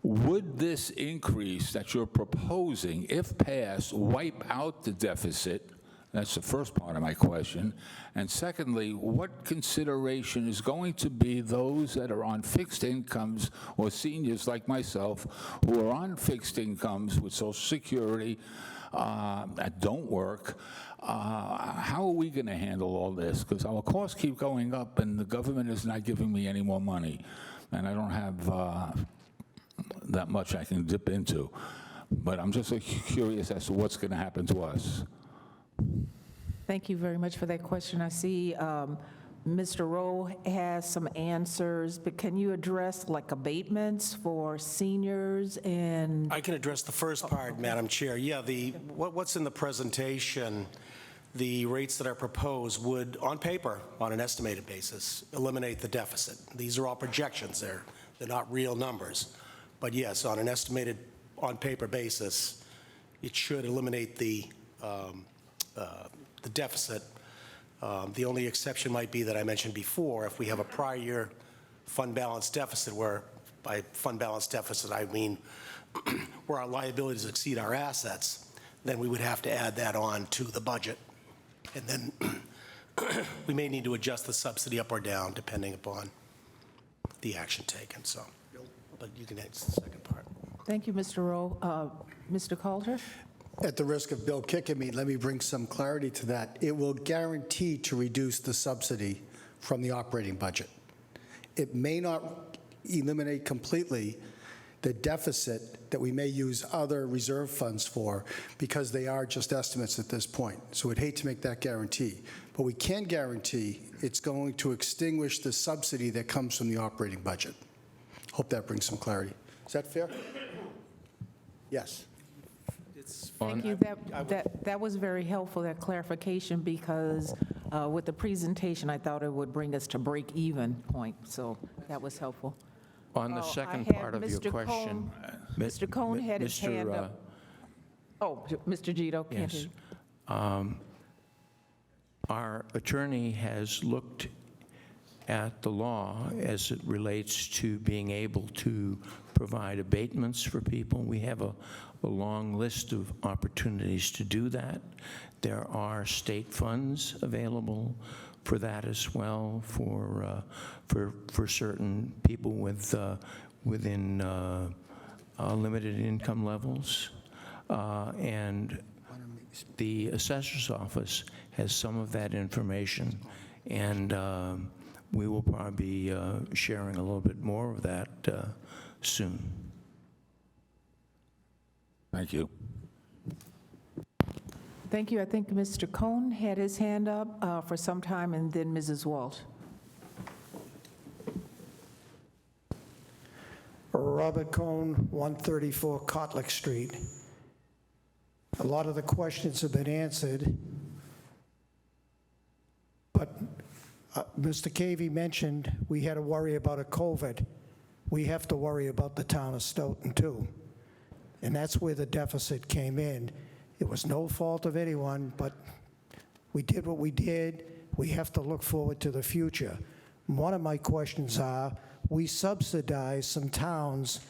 Would this increase that you're proposing, if passed, wipe out the deficit? That's the first part of my question. And secondly, what consideration is going to be those that are on fixed incomes or seniors like myself who are on fixed incomes with Social Security that don't work? How are we going to handle all this? Because our costs keep going up and the government is not giving me any more money. And I don't have that much I can dip into. But I'm just curious as to what's going to happen to us. Thank you very much for that question. I see Mr. Rowe has some answers, but can you address like abatements for seniors and? I can address the first part, Madam Chair. Yeah, what's in the presentation, the rates that are proposed would, on paper, on an estimated basis, eliminate the deficit. These are all projections. They're not real numbers. But yes, on an estimated, on paper basis, it should eliminate the deficit. The only exception might be that I mentioned before, if we have a prior year fund balance deficit, where by fund balance deficit I mean where our liabilities exceed our assets, then we would have to add that on to the budget. And then we may need to adjust the subsidy up or down depending upon the action taken. So, but you can answer the second part. Thank you, Mr. Rowe. Mr. Calder? At the risk of Bill kicking me, let me bring some clarity to that. It will guarantee to reduce the subsidy from the operating budget. It may not eliminate completely the deficit that we may use other reserve funds for because they are just estimates at this point. So we'd hate to make that guarantee. But we can guarantee it's going to extinguish the subsidy that comes from the operating budget. Hope that brings some clarity. Is that fair? Yes. Thank you. That was very helpful, that clarification, because with the presentation, I thought it would bring us to break-even point, so that was helpful. On the second part of your question. Mr. Cohn had his hand up. Oh, Mr. Gito, can't Yes. he? Our attorney has looked at the law as it relates to being able to provide abatements for people. We have a long list of opportunities to do that. There are state funds available for that as well, for certain people with within limited income levels, and the assessor's office has some of that information, and we will probably be sharing a little bit more of that soon. Thank you. Thank you. I think Mr. Cohn had his hand up for some time, and then Mrs. Walsh. Robert Cohn, 134 Kotlik Street. A lot of the questions have been answered, but Mr. Cavey mentioned we had to worry about a COVID. We have to worry about the town of Stoughton, too. And that's where the deficit came in. It was no fault of anyone, but we did what we did. we have to look forward to the future. One of my questions are, we subsidize some towns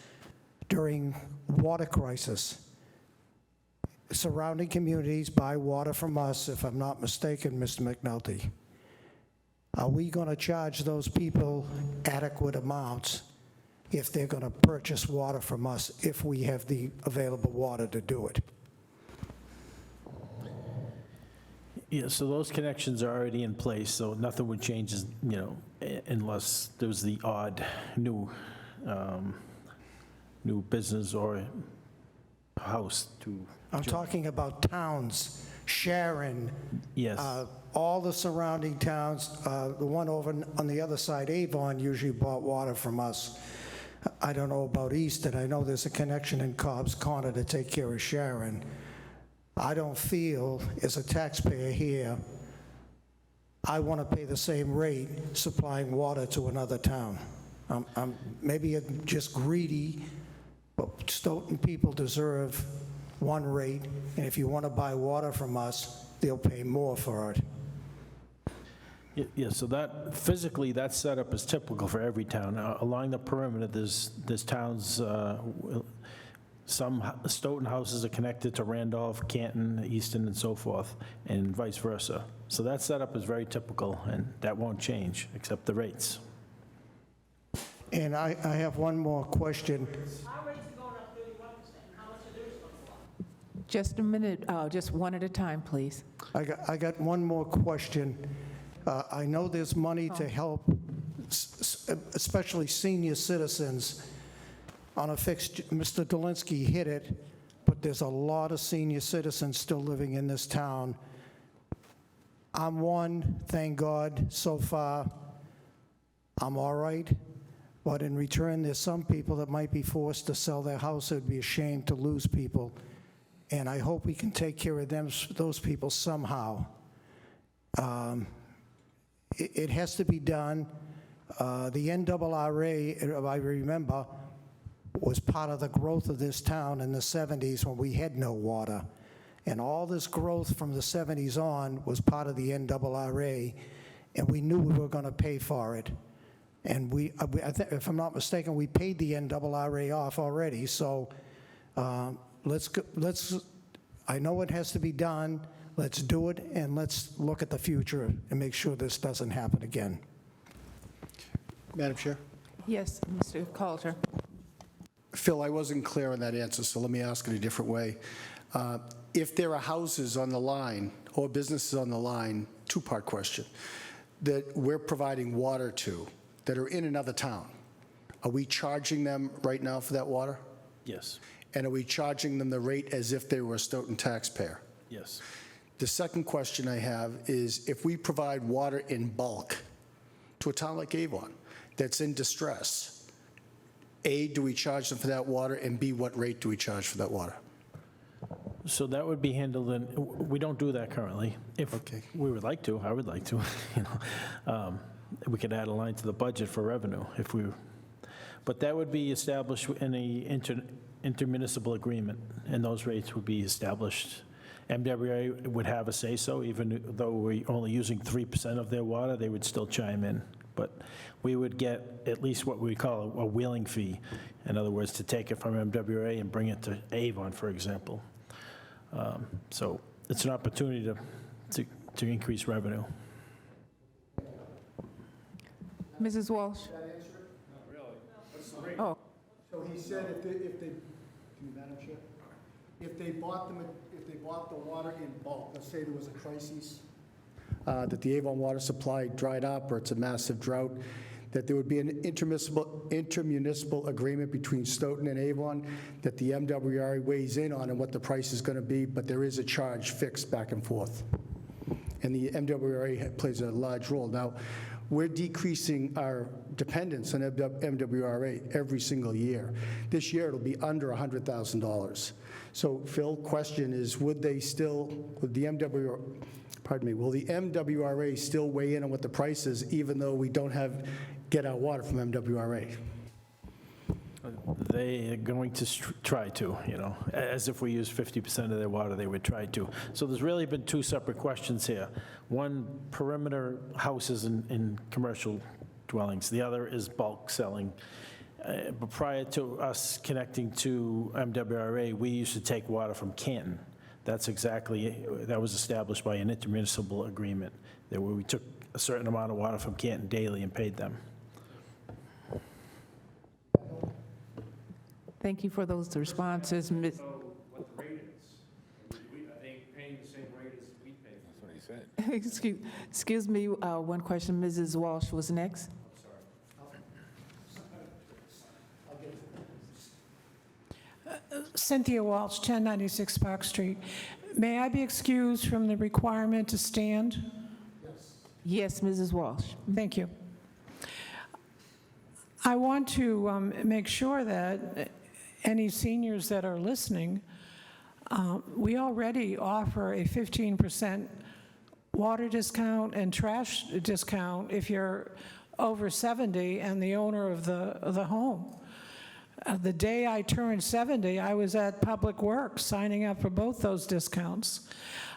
during water crisis. Surrounding communities buy water from us, if I'm not mistaken, Mr. McNulty. Are we going to charge those people adequate amounts if they're going to purchase water from us, if we have the available water to do it? Yeah, so those connections are already in place, so nothing would change, unless there was the odd new business or house to. I'm talking about towns, Sharon. Yes. All the surrounding towns, the one over on the other side, Avon, usually bought water from us. I don't know about Easton. I know there's a connection in Cobb's Corner to take care of Sharon. I don't feel, as a taxpayer here, I want to pay the same rate supplying water to another town. Maybe I'm just greedy, but Stoughton people deserve one rate, and if you want to buy water from us, they'll pay more for it. Yeah, so that, physically, that setup is typical for every town. Along the perimeter, there's towns, some Stoughton houses are connected to Randolph, Canton, Easton, and so forth, and vice versa. So that setup is very typical, and that won't change, except the rates. And I have one more question. Our rates are going up 31%. How much are theirs going to go up? Just a minute, just one at a time, please. I got one more question. I know there's money to help, especially senior citizens, on a fixed, Mr. Dolinsky hit it, but there's a lot of senior citizens still living in this town. I'm one, thank God, so far, I'm all right. But in return, there's some people that might be forced to sell their house. It would be a shame to lose people. And I hope we can take care of those people somehow. It has to be done. The NRRA, if I remember, was part of the growth of this town in the 70s when we had no water. And all this growth from the 70s on was part of the NRRA, and we knew we were going to pay for it. And if I'm not mistaken, we paid the NRRA off already. So I know it has to be done. Let's do it, and let's look at the future and make sure this doesn't happen again. Madam Chair? Yes, Mr. Coulter. Phil, I wasn't clear on that answer, so let me ask it a different way. If there are houses on the line or businesses on the line, two-part question, that we're providing water to that are in another town, are we charging them right now for that water? Yes. And are we charging them the rate as if they were a Stoughton taxpayer? Yes. The second question I have is, if we provide water in bulk to a town like Avon that's in distress, A, do we charge them for that water, and B, what rate do we charge for that water? So that would be handled in, we don't do that currently. If we would like to, I would like to, we could add a line to the budget for revenue if we, but that would be established in a intermunicipal agreement, and those rates would be established. MWA would have a say-so, even though we're only using 3% of their water, they would still chime in. But we would get at least what we call a wheeling fee. In other words, to take it from MWA and bring it to Avon, for example. So it's an opportunity to increase revenue. Mrs. Walsh? Oh. So he said Madam Chair, if they bought the water in bulk, let's say there was a crisis, that the Avon water supply dried up or it's a massive drought, that there would be an intermunicipal agreement between Stoughton and Avon that the MWRA weighs in on and what the price is going to be, but there is a charge fixed back and forth. And the MWRA plays a large role. Now, we're decreasing our dependence on MWRA every single year. This year, it'll be under $100,000. So, Phil, question is, will the MWRA still weigh in on what the price is, even though we don't get our water from MWRA? They are going to try to, as if we use 50% of their water, they would try to. So there's really been two separate questions here. One, perimeter houses in commercial dwellings. The other is bulk selling. But prior to us connecting to MWRA, we used to take water from Canton. That was established by an intermunicipal agreement, that where we took a certain amount of water from Canton daily and paid them. Thank you for those responses, Ms. What the rate is? Are they paying the same rate as we pay? That's what he said. Excuse me, one question. Mrs. Walsh was next. Cynthia Walsh, 1096 Park Street. May I be excused from the requirement to stand? Yes, Mrs. Walsh. Thank you. I want to make sure that any seniors that are listening, we already offer a 15% water discount and trash discount if you're over 70 and the owner of the home. The day I turned 70, I was at Public Works signing up for both those discounts.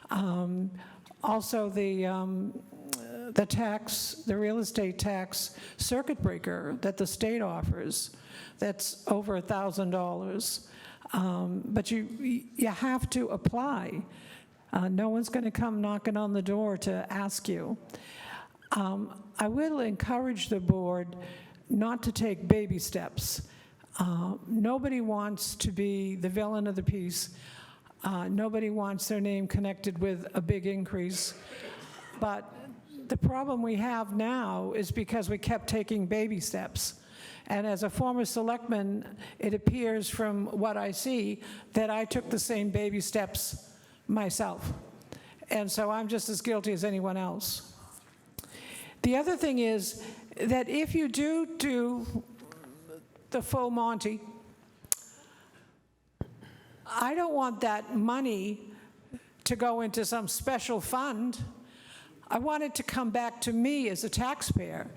Also, the tax, the real estate tax circuit breaker that the state offers, that's over $1,000. But you have to apply. No one's going to come knocking on the door to ask you. I will encourage the board not to take baby steps. Nobody wants to be the villain of the piece. Nobody wants their name connected with a big increase. But the problem we have now is because we kept taking baby steps. And as a former selectman, it appears from what I see that I took the same baby steps myself. And so I'm just as guilty as anyone else. The other thing is that if you do the full Monty, I don't want that money to go into some special fund. I want it to come back to me as a taxpayer.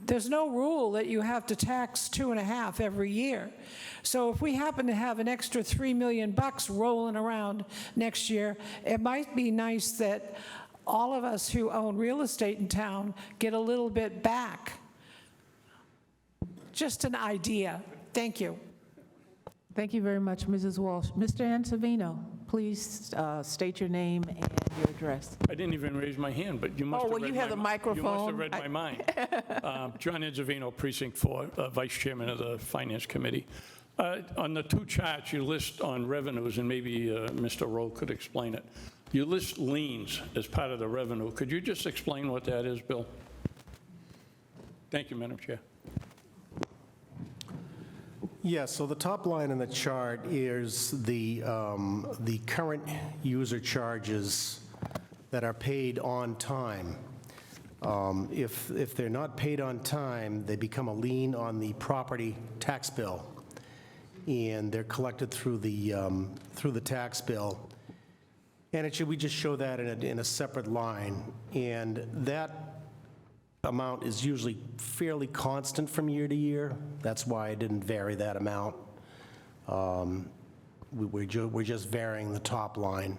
There's no rule that you have to tax 2.5 every year. So if we happen to have an extra $3 million rolling around next year, it might be nice that all of us who own real estate in town get a little bit back. Just an idea. Thank you. Thank you very much, Mrs. Walsh. Mr. Ansavino, please state your name and your address. I didn't even raise my hand, but you must Oh, have well, read you have the microphone. You must have read my mind. John Ansavino, Precinct 4, Vice Chairman of the Finance Committee. On the two charts you list on revenues, and maybe Mr. Rowe could explain it, you list liens as part of the revenue. Could you just explain what that is, Bill? Thank you, Madam Chair. Yeah, so the top line in the chart is the current user charges that are paid on time. If they're not paid on time, they become a lien on the property tax bill, and they're collected through the tax bill. And we just show that in a separate line, and that amount is usually fairly constant from year to year. That's why I didn't vary that amount. We're just varying the top line.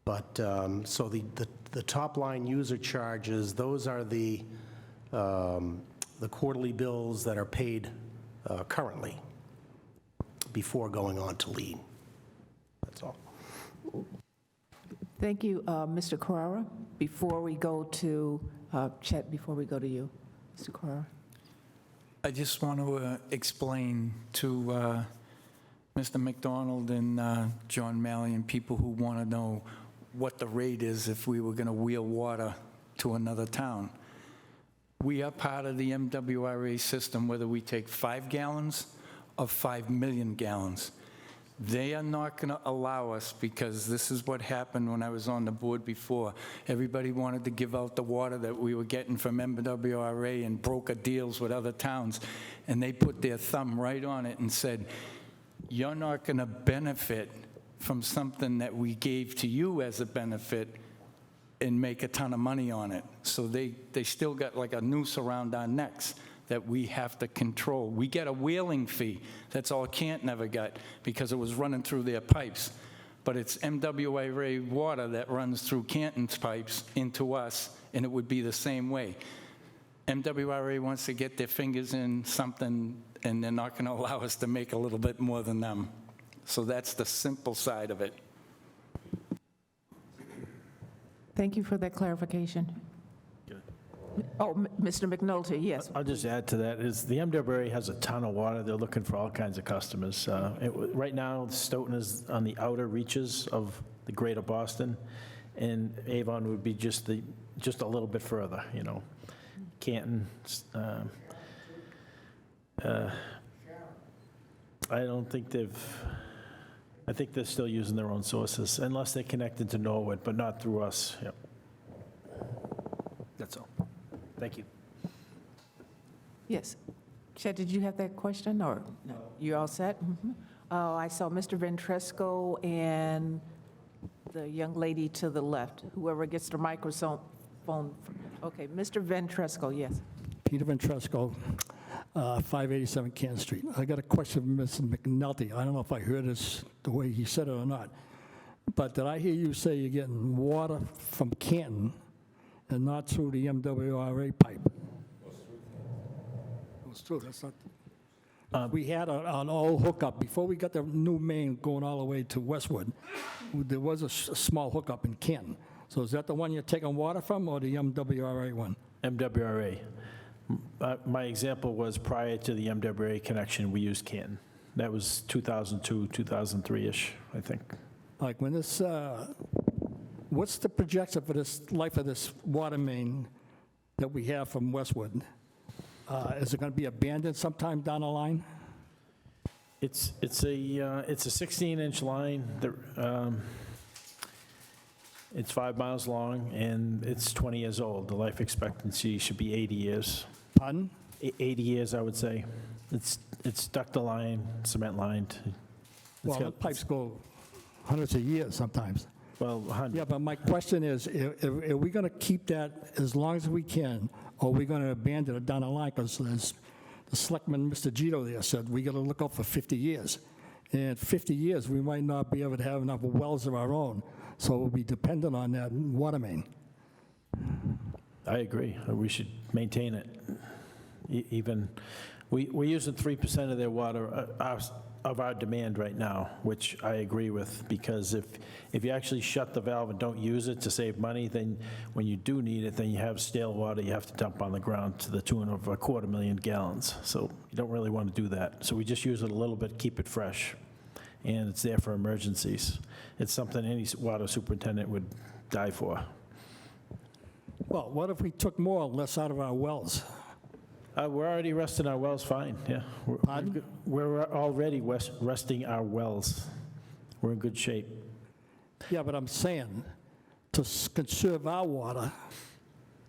But, so the top line user charges, those are the quarterly bills that are paid currently before going on to lien. That's all. Thank you, Mr. Carrara. Before we go to Chet, before we go to you, Mr. Carrara. I just want to explain to Mr. McDonald and John Malley and people who want to know what the rate is if we were going to wheel water to another town. We are part of the MWRA system, whether we take 5 gallons or 5 million gallons. They are not going to allow us, because this is what happened when I was on the board before. Everybody wanted to give out the water that we were getting from MWRA and broker deals with other towns, and they put their thumb right on it and said, you're not going to benefit from something that we gave to you as a benefit and make a ton of money on it. So they still got like a noose around our necks. that we have to control. We get a wheeling fee. That's all Canton ever got because it was running through their pipes. But it's MWRA water that runs through Canton's pipes into us, and it would be the same way. MWRA wants to get their fingers in something, and they're not going to allow us to make a little bit more than them. So that's the simple side of it. Thank you for that clarification. Oh, Mr. McNulty, yes. I'll just add to that, is the MWRA has a ton of water. They're looking for all kinds of customers. Right now, Stoughton is on the outer reaches of the greater Boston, and Avon would be just a little bit further, you know. Canton, I don't think I think they're still using their own sources, unless they're connected to Norwood, but not through us. Yep. That's all. Thank you. Yes. Chet, did you have that question, or no? You all set? Oh, I saw Mr. Ventresco and the young lady to the left, whoever gets the microphone. Okay, Mr. Ventresco, yes. Peter Ventresco, 587 Canton Street. I got a question from Mr. McNulty. I don't know if I heard this the way he said it or not, but did I hear you say you're getting water from Canton and not through the MWRA pipe? It was true, that's not... we had an old hookup. Before we got the new main going all the way to Westwood, there was a small hookup in Canton. So is that the one you're taking water from, or the MWRA one? MWRA. My example was prior to the MWRA connection, we used Canton. That was 2002, 2003-ish, I think. Like when this, what's the projection for this life of this water main that we have from Westwood? Is it going to be abandoned sometime down the line? It's a 16-inch line. It's 5 miles long, and it's 20 years old. The life expectancy should be 80 years. Pardon? 80 years, I would say. It's ductile line, cement lined. Well, the pipes go hundreds of years sometimes. Well, 100. Yeah, but my question is, are we going to keep that as long as we can, or are we going to abandon it down the line? Because as the selectman, Mr. Gito there said, we got to look out for 50 years. And 50 years, we might not be able to have enough wells of our own, so we'll be dependent on that water main. I agree. We should maintain it. Even, we're using 3% of their water, of our demand right now, which I agree with, because if you actually shut the valve and don't use it to save money, then when you do need it, then you have stale water you have to dump on the ground to the tune of 250,000 gallons. So you don't really want to do that. So we just use it a little bit, keep it fresh, and it's there for emergencies. It's something any water superintendent would die for. Well, what if we took more or less out of our wells? We're already resting our wells fine, yeah. Pardon? We're already resting our wells. We're in good shape. Yeah, but I'm saying, to conserve our water,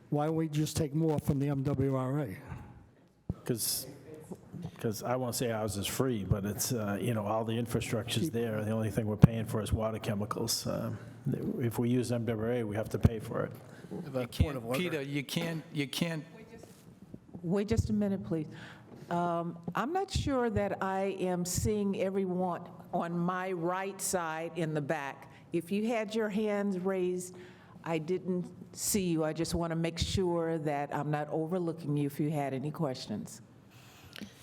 why don't we just take more from the MWRA? Because I won't say ours is free, but it's, all the infrastructure's there. The only thing we're paying for is water chemicals. If we use MWRA, we have to pay for it. Peter, you can't. Wait just a minute, please. I'm not sure that I am seeing everyone on my right side in the back. If you had your hands raised, I didn't see you. I just want to make sure that I'm not overlooking you if you had any questions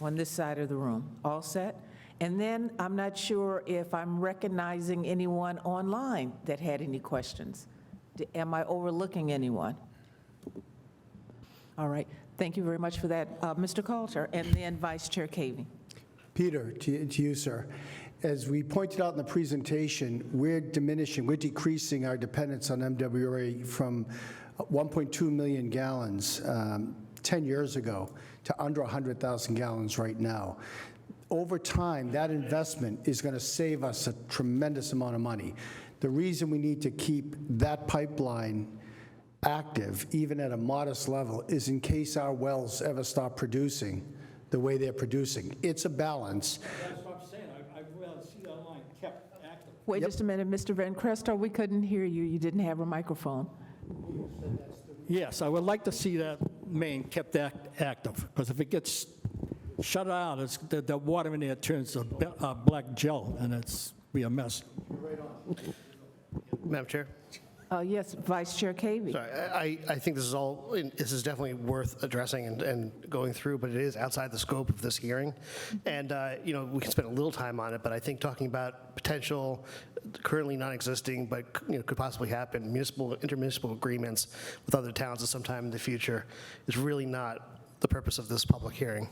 on this side of the room. All set? And then I'm not sure if I'm recognizing anyone online that had any questions. Am I overlooking anyone? All right. Thank you very much for that, Mr. Coulter, and then Vice Chair Cavey. Peter, to you, sir. As we pointed out in the presentation, we're decreasing our dependence on MWRA from 1.2 million gallons 10 years ago to under 100,000 gallons right now. Over time, that investment is going to save us a tremendous amount of money. The reason we need to keep that pipeline active, even at a modest level, is in case our wells ever stop producing the way they're producing. It's a balance. That's what I'm saying. I'd rather see that line kept active. Wait just a minute, Mr. Van Cresto, we couldn't hear you. You didn't have a microphone. Yes, I would like to see that main kept active, because if it gets shut out, the water in there turns to black gel, and it's be a mess. Madam Chair? Yes, Vice Chair Cavey. Sorry, I think this is definitely worth addressing and going through, but it is outside the scope of this hearing. And, we can spend a little time on it, but I think talking about potential, currently non-existing, but, could possibly happen, intermunicipal agreements with other towns at some time in the future is really not the purpose of this public hearing.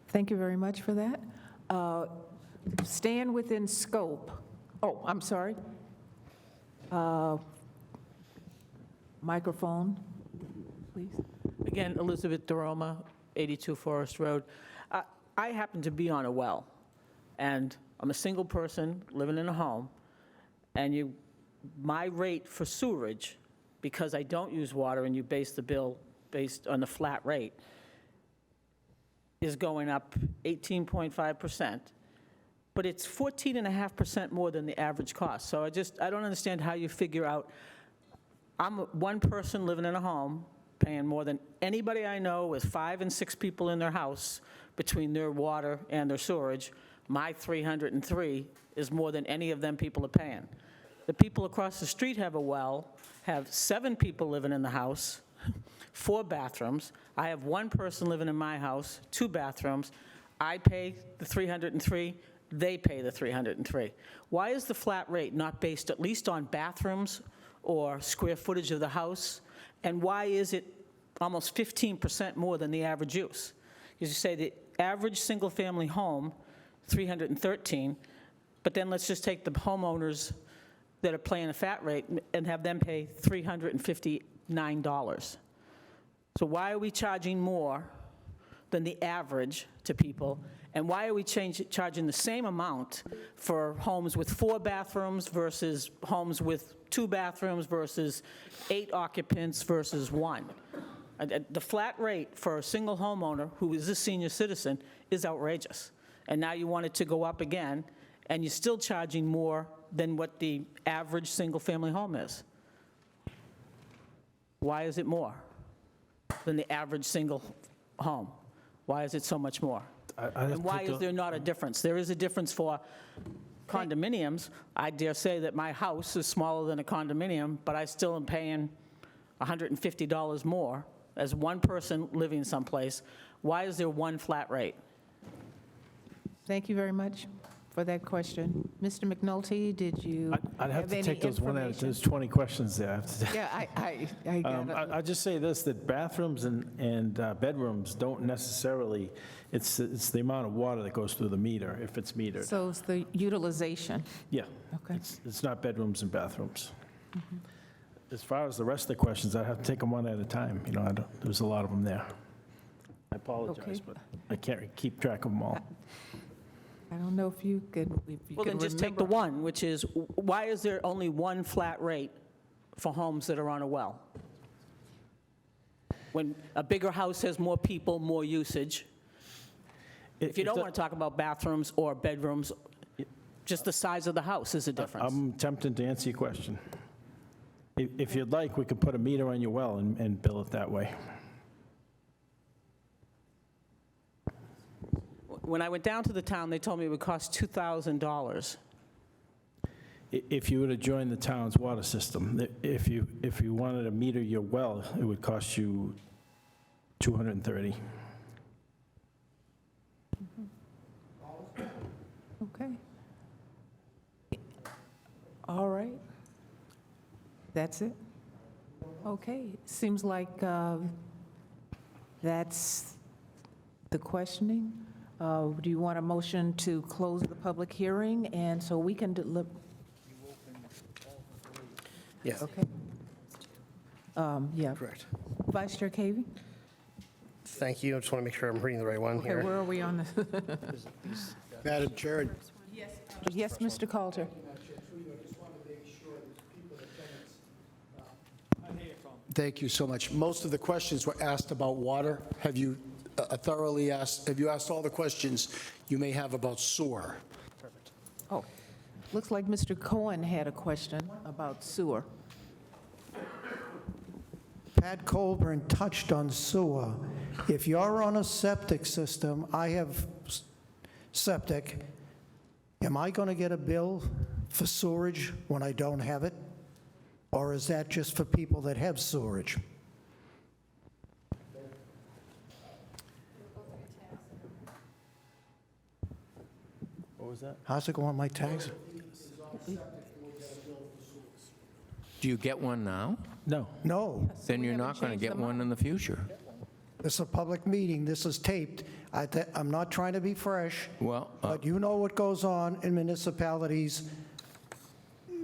Thank you very much for that. Staying within scope. Oh, I'm sorry. Microphone, please. Again, Elizabeth DeRoma, 82 Forest Road. I happen to be on a well, and I'm a single person living in a home, and my rate for sewerage, because I don't use water and you base the bill based on the flat rate, is going up 18.5%. But it's 14.5% more than the average cost. So I don't understand how you figure out, I'm one person living in a home, paying more than anybody I know with 5 and 6 people in their house between their water and their sewerage. My 303 is more than any of them people are paying. The people across the street have a well, have 7 people living in the house, 4 bathrooms. I have 1 person living in my house, 2 bathrooms. I pay the 303. They pay the 303. Why is the flat rate not based at least on bathrooms or square footage of the house? And why is it almost 15% more than the average use? Because you say the average single-family home, 313, but then let's just take the homeowners that are paying a flat rate and have them pay $359. So why are we charging more than the average to people? And why are we charging the same amount for homes with 4 bathrooms versus homes with 2 bathrooms versus 8 occupants versus 1? The flat rate for a single homeowner who is a senior citizen is outrageous. And now you want it to go up again, and you're still charging more than what the average single-family home is. Why is it more than the average single home? Why is it so much more? And why is there not a difference? There is a difference for condominiums. I dare say that my house is smaller than a condominium, but I still am paying $150 more as one person living someplace. Why is there one flat rate? Thank you very much for that question. Mr. McNulty, did you I'd have to any take those one at a information? There's 20 questions there. Yeah, I got it. I'll just say this, that bathrooms and bedrooms don't necessarily, it's the amount of water that goes through the meter, if it's metered. So it's the utilization. Yeah. Okay. It's not bedrooms and bathrooms. As far as the rest of the questions, I have to take them one at a time. There's a lot of them there. I apologize, Okay. but I can't keep track of them all. I don't know if you could Well, then just take the one, which is, why is there only one flat rate for homes that are on a well? When a bigger house has more people, more usage. If you don't want to talk about bathrooms or bedrooms, just the size of the house is a difference. I'm attempting to answer your question. If you'd like, we could put a meter on your well and bill it that way. When I went down to the town, they told me it would cost $2,000. If you were to join the town's water system, if you wanted to meter your well, it would cost you $230. Okay. All right. That's it? Okay. Seems like that's the questioning. Do you want a motion to close the public hearing, and so we can deliver? Yes. Okay. Yeah. Correct. Vice Chair Cavey? Thank you. I just want to make sure I'm reading the right one Okay, here. where are we on this? Madam Chair, Yes, Mr. Coulter. thank you so much. Most of the questions were asked about water. Have you have you asked all the questions you may have about sewer? Oh, looks like Mr. Cohen had a question about sewer. Pat Colburn touched on sewer. If you're on a septic system, I have septic, am I going to get a bill for sewerage when I don't have it? Or is that just for people that have sewerage? What was that? How's it go on my tax? Do you get one now? No. No. Then you're not going to get one in the future. This is a public meeting. This is taped. I'm not trying to be fresh, Well, but you know what goes on in municipalities.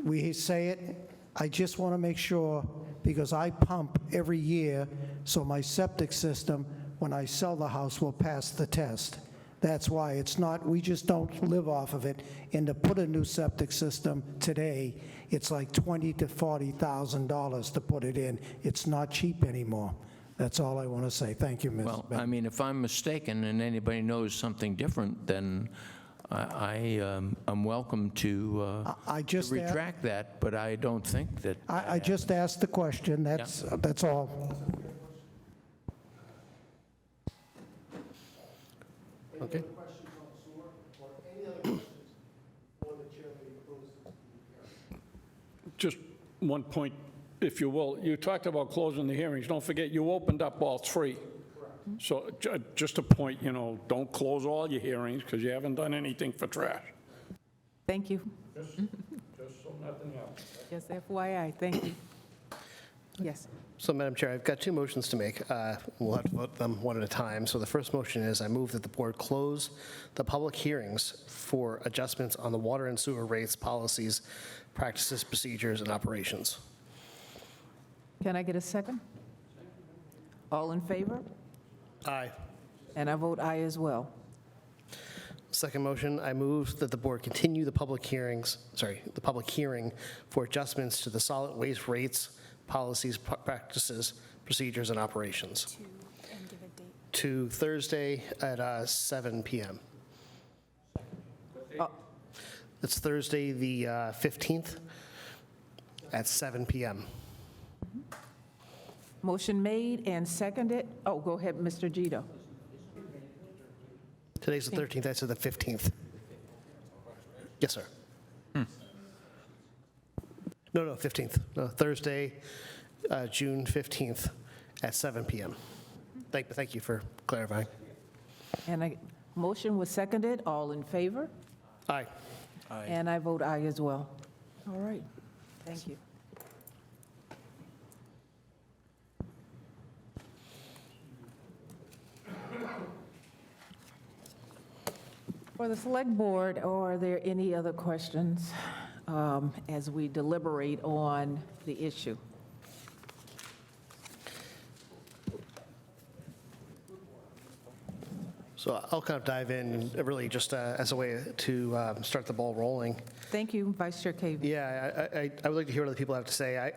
We say it. I just want to make sure, because I pump every year, so my septic system, when I sell the house, will pass the test. That's why it's not, we just don't live off of it. And to put a new septic system today, it's like $20,000 to $40,000 to put it in. It's not cheap anymore. That's all I want to say. Thank you, Ms. well, Bennett. I mean, if I'm mistaken and anybody knows something different, then I'm welcome to I just retract that, but I don't think that. I just asked the question. That's all. Okay. Just one point, if you will. You talked about closing the hearings. Don't forget, you opened up all three. So just a point, don't close all your hearings because you haven't done anything for trash. Thank you. Just so nothing else. Just FYI, thank you. Yes. So, Madam Chair, I've got two motions to make. We'll have to vote them one at a time. So the first motion is I move that the board close the public hearings for adjustments on the water and sewer rates, policies, practices, procedures, and operations. Can I get a second? All in favor? Aye. And I vote aye as well. Second motion, I move that the board continue the public hearing for adjustments to the solid waste rates, policies, practices, procedures, and operations to Thursday at 7 p.m. It's Thursday, the 15th at 7 p.m. Motion made and seconded. Oh, go ahead, Mr. Gito. Today's the 13th, I said the 15th. Yes, sir. No, 15th. No, Thursday, June 15th at 7 p.m. Thank you for clarifying. And a motion was seconded. All in favor? Aye. And I vote aye as well. All right. Thank you. For the Select Board, are there any other questions as we deliberate on the issue? So I'll kind of dive in really just as a way to start the ball rolling. Thank you, Vice Chair Cavey. Yeah, I would like to hear what other people have to say.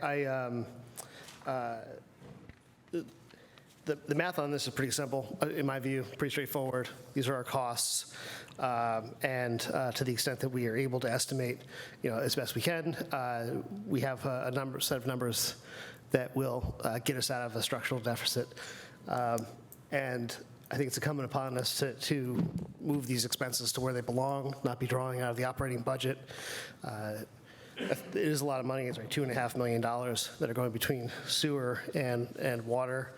The math on this is pretty simple, in my view, pretty straightforward. These are our costs, and to the extent that we are able to estimate, as best we can, we have a set of numbers that will get us out of a structural deficit. And I think it's incumbent upon us to move these expenses to where they belong, not be drawing out of the operating budget. It is a lot of money. It's like $2.5 million that are going between sewer and water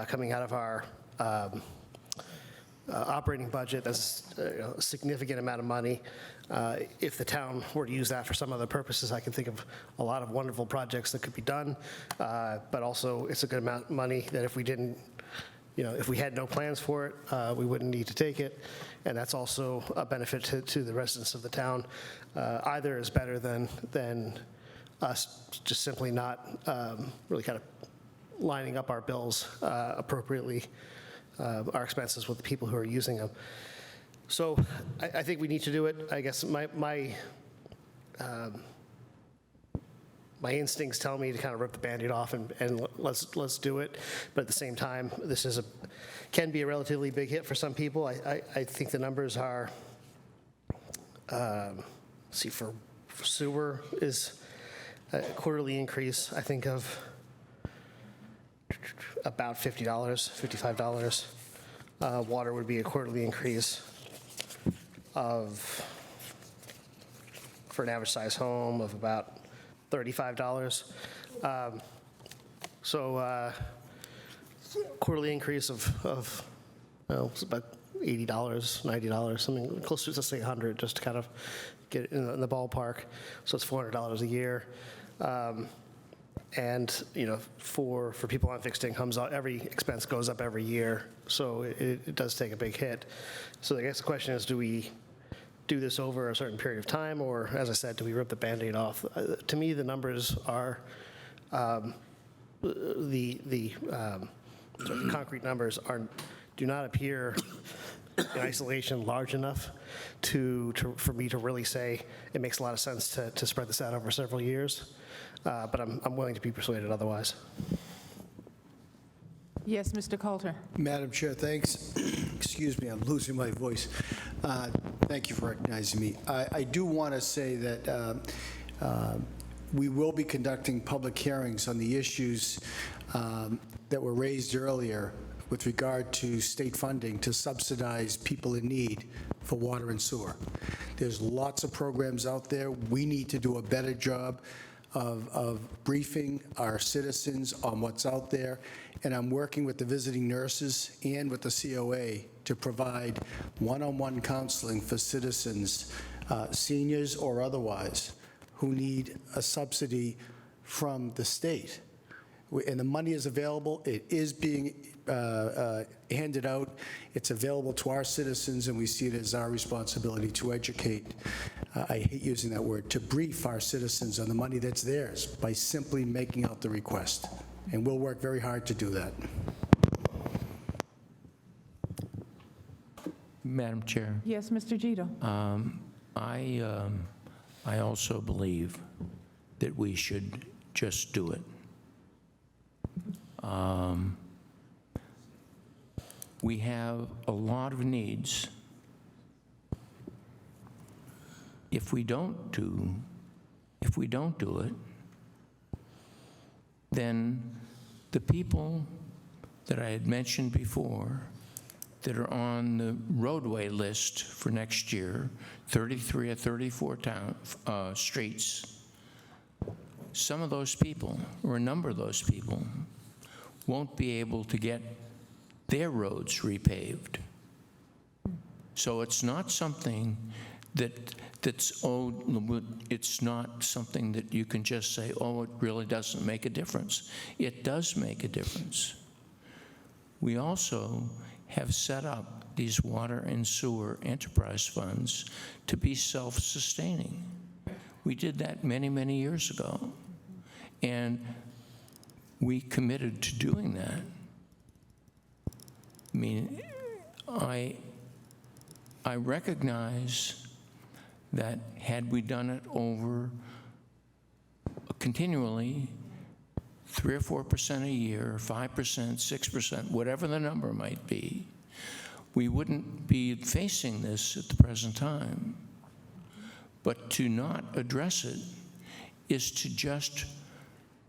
coming out of our operating budget. That's a significant amount of money. If the town were to use that for some other purposes, I can think of a lot of wonderful projects that could be done. But also, it's a good amount of money that if we didn't, if we had no plans for it, we wouldn't need to take it. And that's also a benefit to the residents of the town. Either is better than us just simply not really kind of lining up our bills appropriately, our expenses with the people who are using them. So I think we need to do it. I guess my instincts tell me to kind of rip the Band-Aid off and let's do it. But at the same time, this can be a relatively big hit for some people. I think the numbers are, for sewer is a quarterly increase, I think, of about $50, $55. Water would be a quarterly increase for an average size home of about $35. So quarterly increase of well, it's about $80, $90, something close to, let's say, $100, just to kind of get it in the ballpark. So it's $400 a year. And, you know, for people on fixed incomes, every expense goes up every year, so it does take a big hit. So I guess the question is, do we do this over a certain period of time, or, as I said, do we rip the Band-Aid off? To me, the numbers are, the concrete numbers do not appear in isolation large enough for me to really say it makes a lot of sense to spread this out over several years. But I'm willing to be persuaded otherwise. Yes, Mr. Coulter. Madam Chair, thanks. Excuse me, I'm losing my voice. Thank you for recognizing me. I do want to say that we will be conducting public hearings on the issues that were raised earlier with regard to state funding to subsidize people in need for water and sewer. There's lots of programs out there. We need to do a better job of briefing our citizens on what's out there, and I'm working with the visiting nurses and with the COA to provide one-on-one counseling for citizens, seniors or otherwise, who need a subsidy from the state. And the money is available. It is being handed out. It's available to our citizens, and we see it as our responsibility to educate. I hate using that word, to brief our citizens on the money that's theirs by simply making out the request. And we'll work very hard to do that. Madam Chair, Yes, Mr. Gito. I also believe that we should just do it. We have a lot of needs. If we don't do it, then the people that I had mentioned before that are on the roadway list for next year, 33 or 34 streets, some of those people, or a number of those people, won't be able to get their roads repaved. So it's not something that's owed, it's not something that you can just say, oh, it really doesn't make a difference. It does make a difference. We also have set up these water and sewer enterprise funds to be self-sustaining. We did that many, many years ago. And we committed to doing that. I mean, I recognize that had we done it over continually, 3 or 4% a year, 5%, 6%, whatever the number might be, we wouldn't be facing this at the present time. But to not address it is to just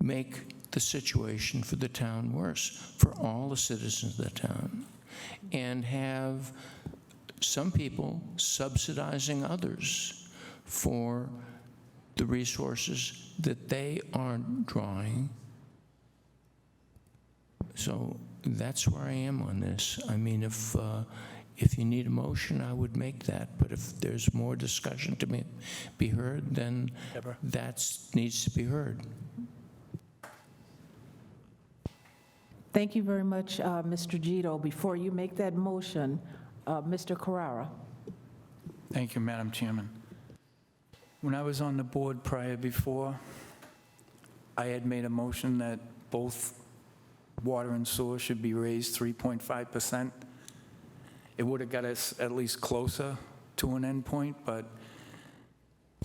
make the situation for the town worse, for all the citizens of the town, and have some people subsidizing others for the resources that they aren't drawing. So that's where I am on this. I mean, if you need a motion, I would make that, but if there's more discussion to be heard, then that needs to be heard. Thank you very much, Mr. Gito. Before you make that motion, Mr. Carrara. Thank you, Madam Chairman. When I was on the board before, I had made a motion that both water and sewer should be raised 3.5%. It would have got us at least closer to an end point, but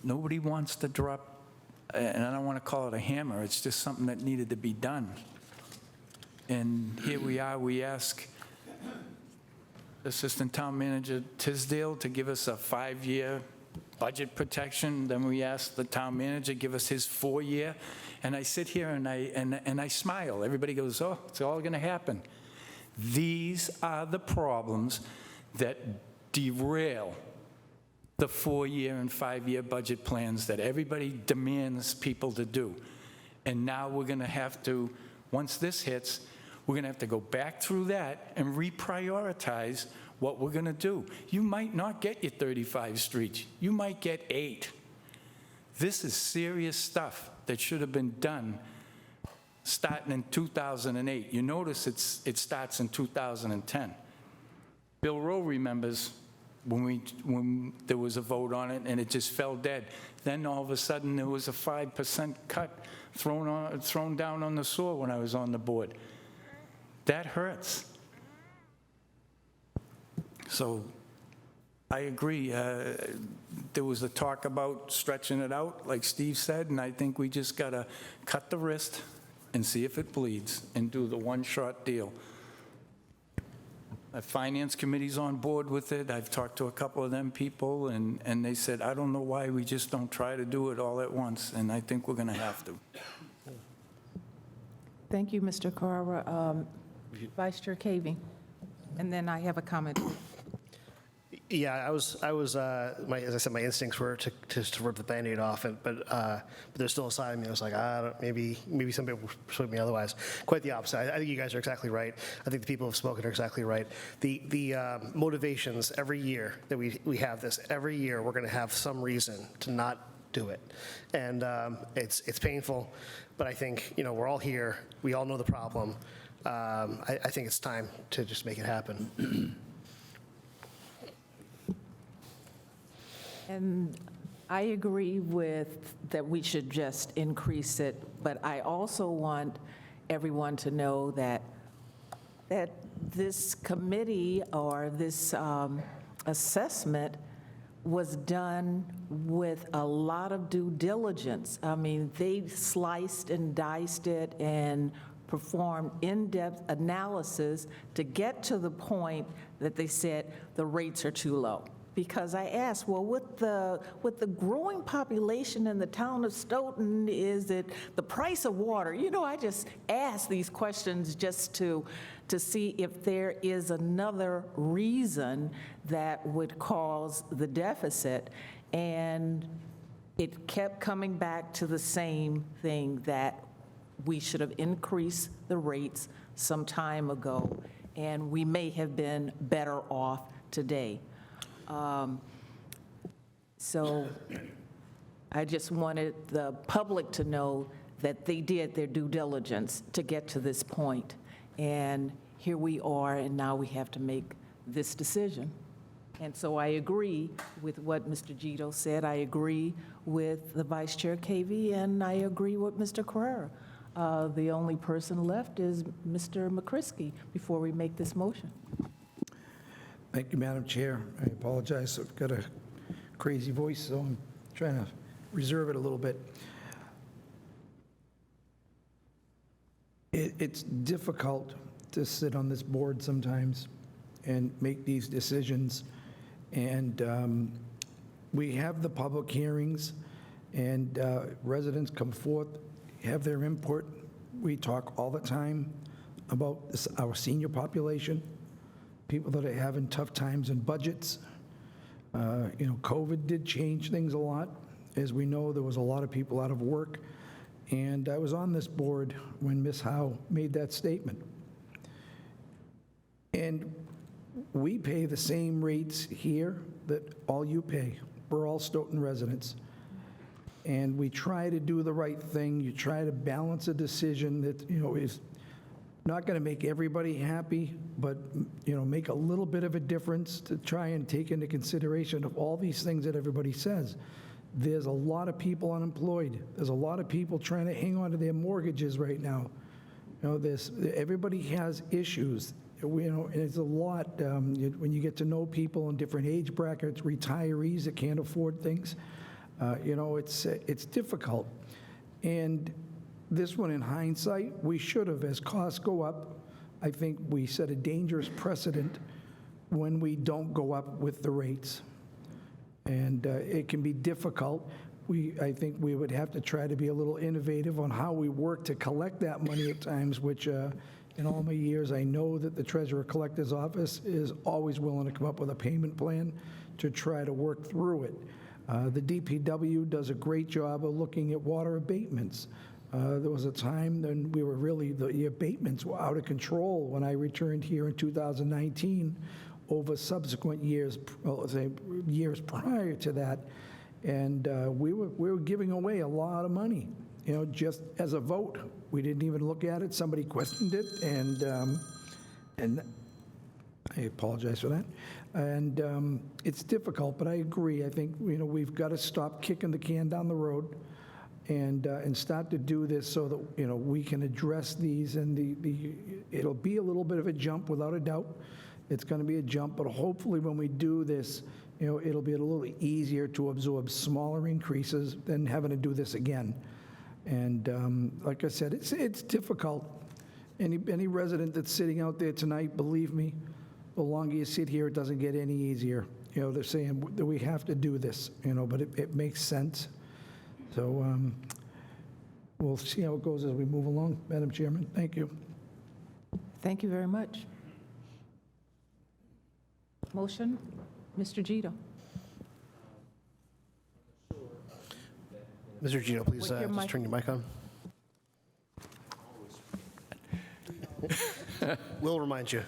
nobody wants to drop, and I don't want to call it a hammer, it's just something that needed to be done. And here we are, we ask Assistant Town Manager Tisdale to give us a 5-year budget protection. Then we asked the town manager, give us his 4-year. And I sit here and I smile. Everybody goes, oh, it's all going to happen. These are the problems that derail the 4-year and 5-year budget plans that everybody demands people to do. And now we're going to have to, once this hits, we're going to have to go back through that and reprioritize what we're going to do. You might not get your 35 streets. You might get 8. This is serious stuff that should have been done starting in 2008. You notice it starts in 2010. Bill Rowe remembers when there was a vote on it and it just fell dead. Then all of a sudden there was a 5% cut thrown down on the sewer when I was on the board. That hurts. So I agree. There was a talk about stretching it out, like Steve said, and I think we just got to cut the wrist and see if it bleeds and do the one-shot deal. The Finance Committee's on board with it. I've talked to a couple of them people, and they said, I don't know why we just don't try to do it all at once, and I think we're going to have to. Thank you, Mr. Carrara. Vice Chair Cavey. And then I have a comment. Yeah, I was. As I said, my instincts were to rip the Band-Aid off, but there's still a side of me that was like, maybe some people persuade me otherwise. Quite the opposite. I think you guys are exactly right. I think the people who have spoken are exactly right. The motivations every year that we have this, every year we're going to have some reason to not do it, and it's painful. But I think we're all here. We all know the problem. I think it's time to just make it happen. And I agree with that we should just increase it, but I also want everyone to know that this committee or this assessment was done with a lot of due diligence. I mean, they sliced and diced it and performed in-depth analysis to get to the point that they said the rates are too low. Because I asked, well, with the growing population in the town of Stoughton, is it the price of water? I just asked these questions just to see if there is another reason that would cause the deficit. And it kept coming back to the same thing, that we should have increased the rates some time ago, and we may have been better off today. So I just wanted the public to know that they did their due diligence to get to this point. And here we are, and now we have to make this decision. And so I agree with what Mr. Gito said. I agree with the Vice Chair Cavey, and I agree with Mr. Carrera. The only person left is Mr. McCrisky before we make this motion. Thank you, Madam Chair. I apologize. I've got a crazy voice, so I'm trying to reserve it a little bit. It's difficult to sit on this board sometimes and make these decisions. And we have the public hearings, and residents come forth, have their input. We talk all the time about our senior population, people that are having tough times in budgets. COVID did change things a lot. As we know, there was a lot of people out of work. And I was on this board when Ms. Howe made that statement. And we pay the same rates here that all you pay. We're all Stoughton residents. And we try to do the right thing. You try to balance a decision that, is not going to make everybody happy, but, make a little bit of a difference to try and take into consideration of all these things that everybody says. There's a lot of people unemployed. There's a lot of people trying to hang on to their mortgages right now. Everybody has issues. And it's a lot, when you get to know people in different age brackets, retirees that can't afford things, it's difficult. And this one, in hindsight, we should have, as costs go up, I think we set a dangerous precedent when we don't go up with the rates. And it can be difficult. I think we would have to try to be a little innovative on how we work to collect that money at times, which in all my years, I know that the Treasurer Collector's Office is always willing to come up with a payment plan to try to work through it. The DPW does a great job of looking at water abatements. There was a time when we were really, the abatements were out of control when I returned here in 2019 over subsequent years, well, say years prior to that. And we were giving away a lot of money, you know, just as a vote. We didn't even look at it. Somebody questioned it, and I apologize for that. And it's difficult, but I agree. I think, you know, we've got to stop kicking the can down the road and start to do this so that, you know, we can address these. And it'll be a little bit of a jump, without a doubt. It's going to be a jump, but hopefully when we do this, you know, it'll be a little easier to absorb smaller increases than having to do this again. And like I said, it's difficult. Any resident that's sitting out there tonight, believe me, the longer you sit here, it doesn't get any easier. You know, they're saying that we have to do this, you know, but it makes sense. So we'll see how it goes as we move along. Madam Chairman, thank you. Thank you very much. Motion, Mr. Gito. Mr. Gito, please With your just mic. turn your mic on. We'll remind you.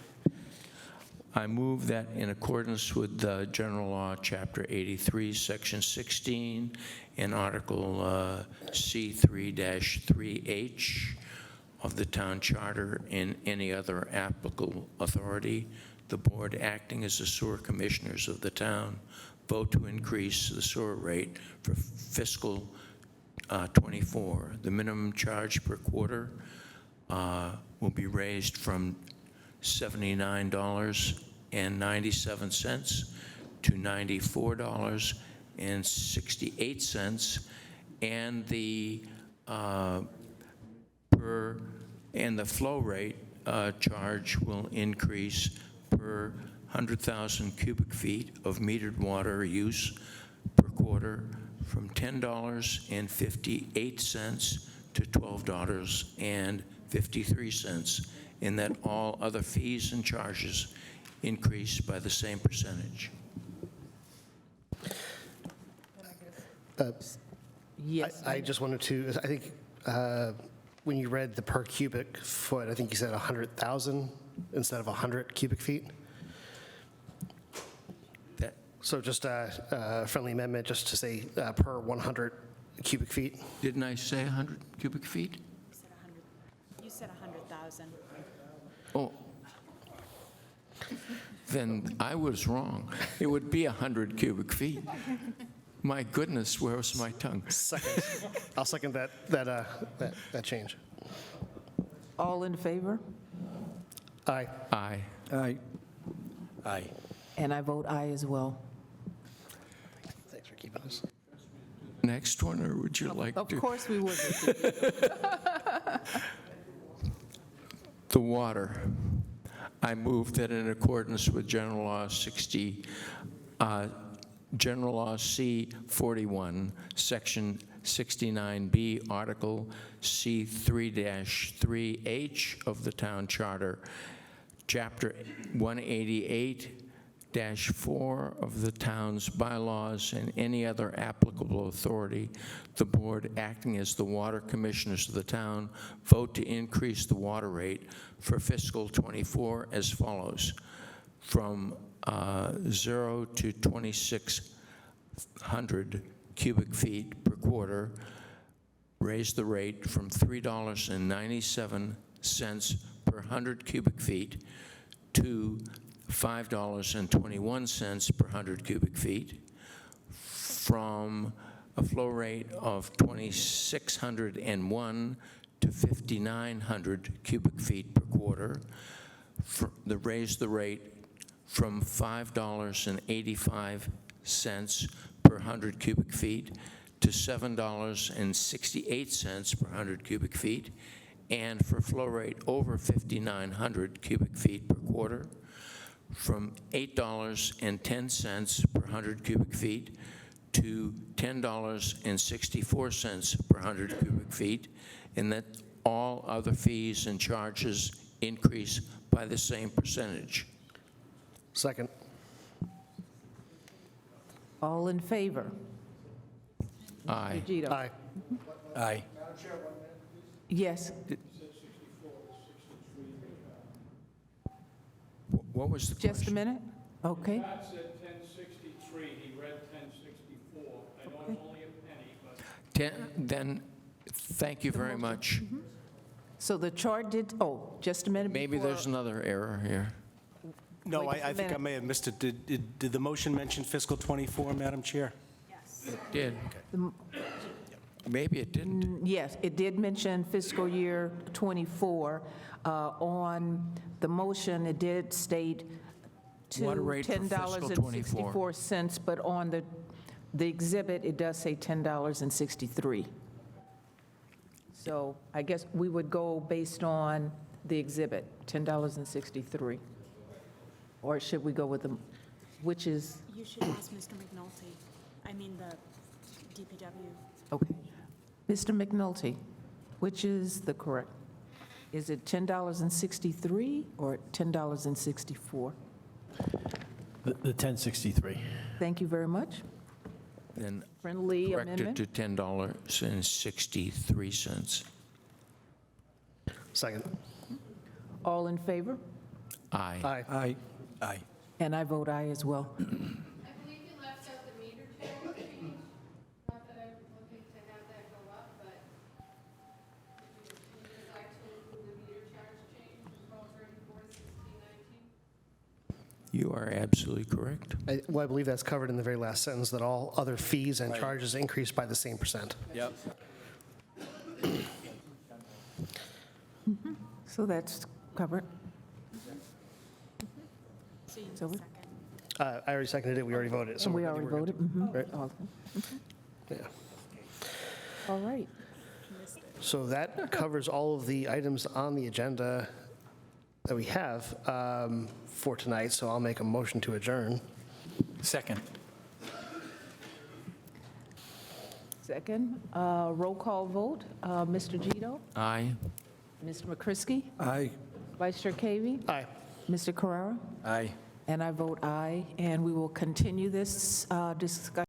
I move that in accordance with the General Law, Chapter 83, Section 16, and Article C3-3H of the Town Charter and any other applicable authority, the board acting as the sewer commissioners of the town vote to increase the sewer rate for fiscal '24. The minimum charge per quarter will be raised from $79.97 to $94.68, and the flow rate charge will increase per 100,000 cubic feet of metered water use per quarter from $10.58 to $12.53, and that all other fees and charges increase by the same percentage. Yes. I just wanted to, I think when you read the per cubic foot, I think you said 100,000 instead of 100 cubic feet. So just a friendly amendment, just to say per 100 cubic feet. Didn't I say 100 cubic feet? You said 100,000. Oh, then I was wrong. It would be 100 cubic feet. My goodness, where was my tongue? Second. I'll second that change. All in favor? Aye. Aye. Aye. Aye. And I vote aye as well. Thanks for keeping us. Next one, or would you like Of to? course we would. The water. I move that in accordance with General Law General Law C-41, Section 69B, Article C3-3H of the Town Charter, Chapter 188-4 of the town's bylaws, and any other applicable authority, the board acting as the water commissioners of the town vote to increase the water rate for fiscal '24 as follows: from 0 to 2,600 cubic feet per quarter, raise the rate from $3.97 per 100 cubic feet to $5.21 per 100 cubic feet, from a flow rate of 2,601 to 5,900 cubic feet per quarter, raise the rate from $5.85 per 100 cubic feet to $7.68 per 100 cubic feet, and for flow rate over 5,900 cubic feet per quarter, from $8.10 per 100 cubic feet to $10.64 per 100 cubic feet, and that all other fees and charges increase by the same percentage. Second. All in favor? Aye. Mr. Gito? Aye. Aye. Yes. What was the question? Just a minute? Okay. Pat said 1063, he read 1064. I know it's only a penny, but... Then, thank you very much. So the chart did, just a minute Maybe before- there's another error here. No, Wait just a I think I minute. may have missed it. Did the motion mention fiscal '24, Madam Chair? It did. Maybe it didn't. Yes, it did mention fiscal year '24. On the motion, it did state to What rate for fiscal $10.64, but on the exhibit, it does say $10.63. So I guess we would go based on the exhibit, $10.63. Or should we go with the, which is, You should ask Mr. McNulty, I mean the DPW. okay. Mr. McNulty, which is the correct? Is it $10.63 or $10.64? The 1063. Thank you very much. Then Friendly correct it amendment? to $10.63. Second. All in favor? Aye. Aye. Aye. Aye. And I vote aye as well. I believe you left out the meter charge change. Not that I'm looking to have that go up, but would you like to include the meter charge change from 12/34/16/19? You are absolutely correct. Well, I believe that's covered in the very last sentence, that all other fees and charges increase by the same percent. Yep. So that's covered. So you need So a we- second. I already seconded it, we already voted. So We we're- already we're good. voted? Mhm. Right. All- Yeah. All right. Missed it. So that covers all of the items on the agenda that we have for tonight, so I'll make a motion to adjourn. Second. Second, roll call vote. Mr. Gito? Aye. Mr. McCrisky? Aye. Vice Chair Cavey? Aye. Mr. Carrera? Aye. And I vote aye, and we will continue this discussion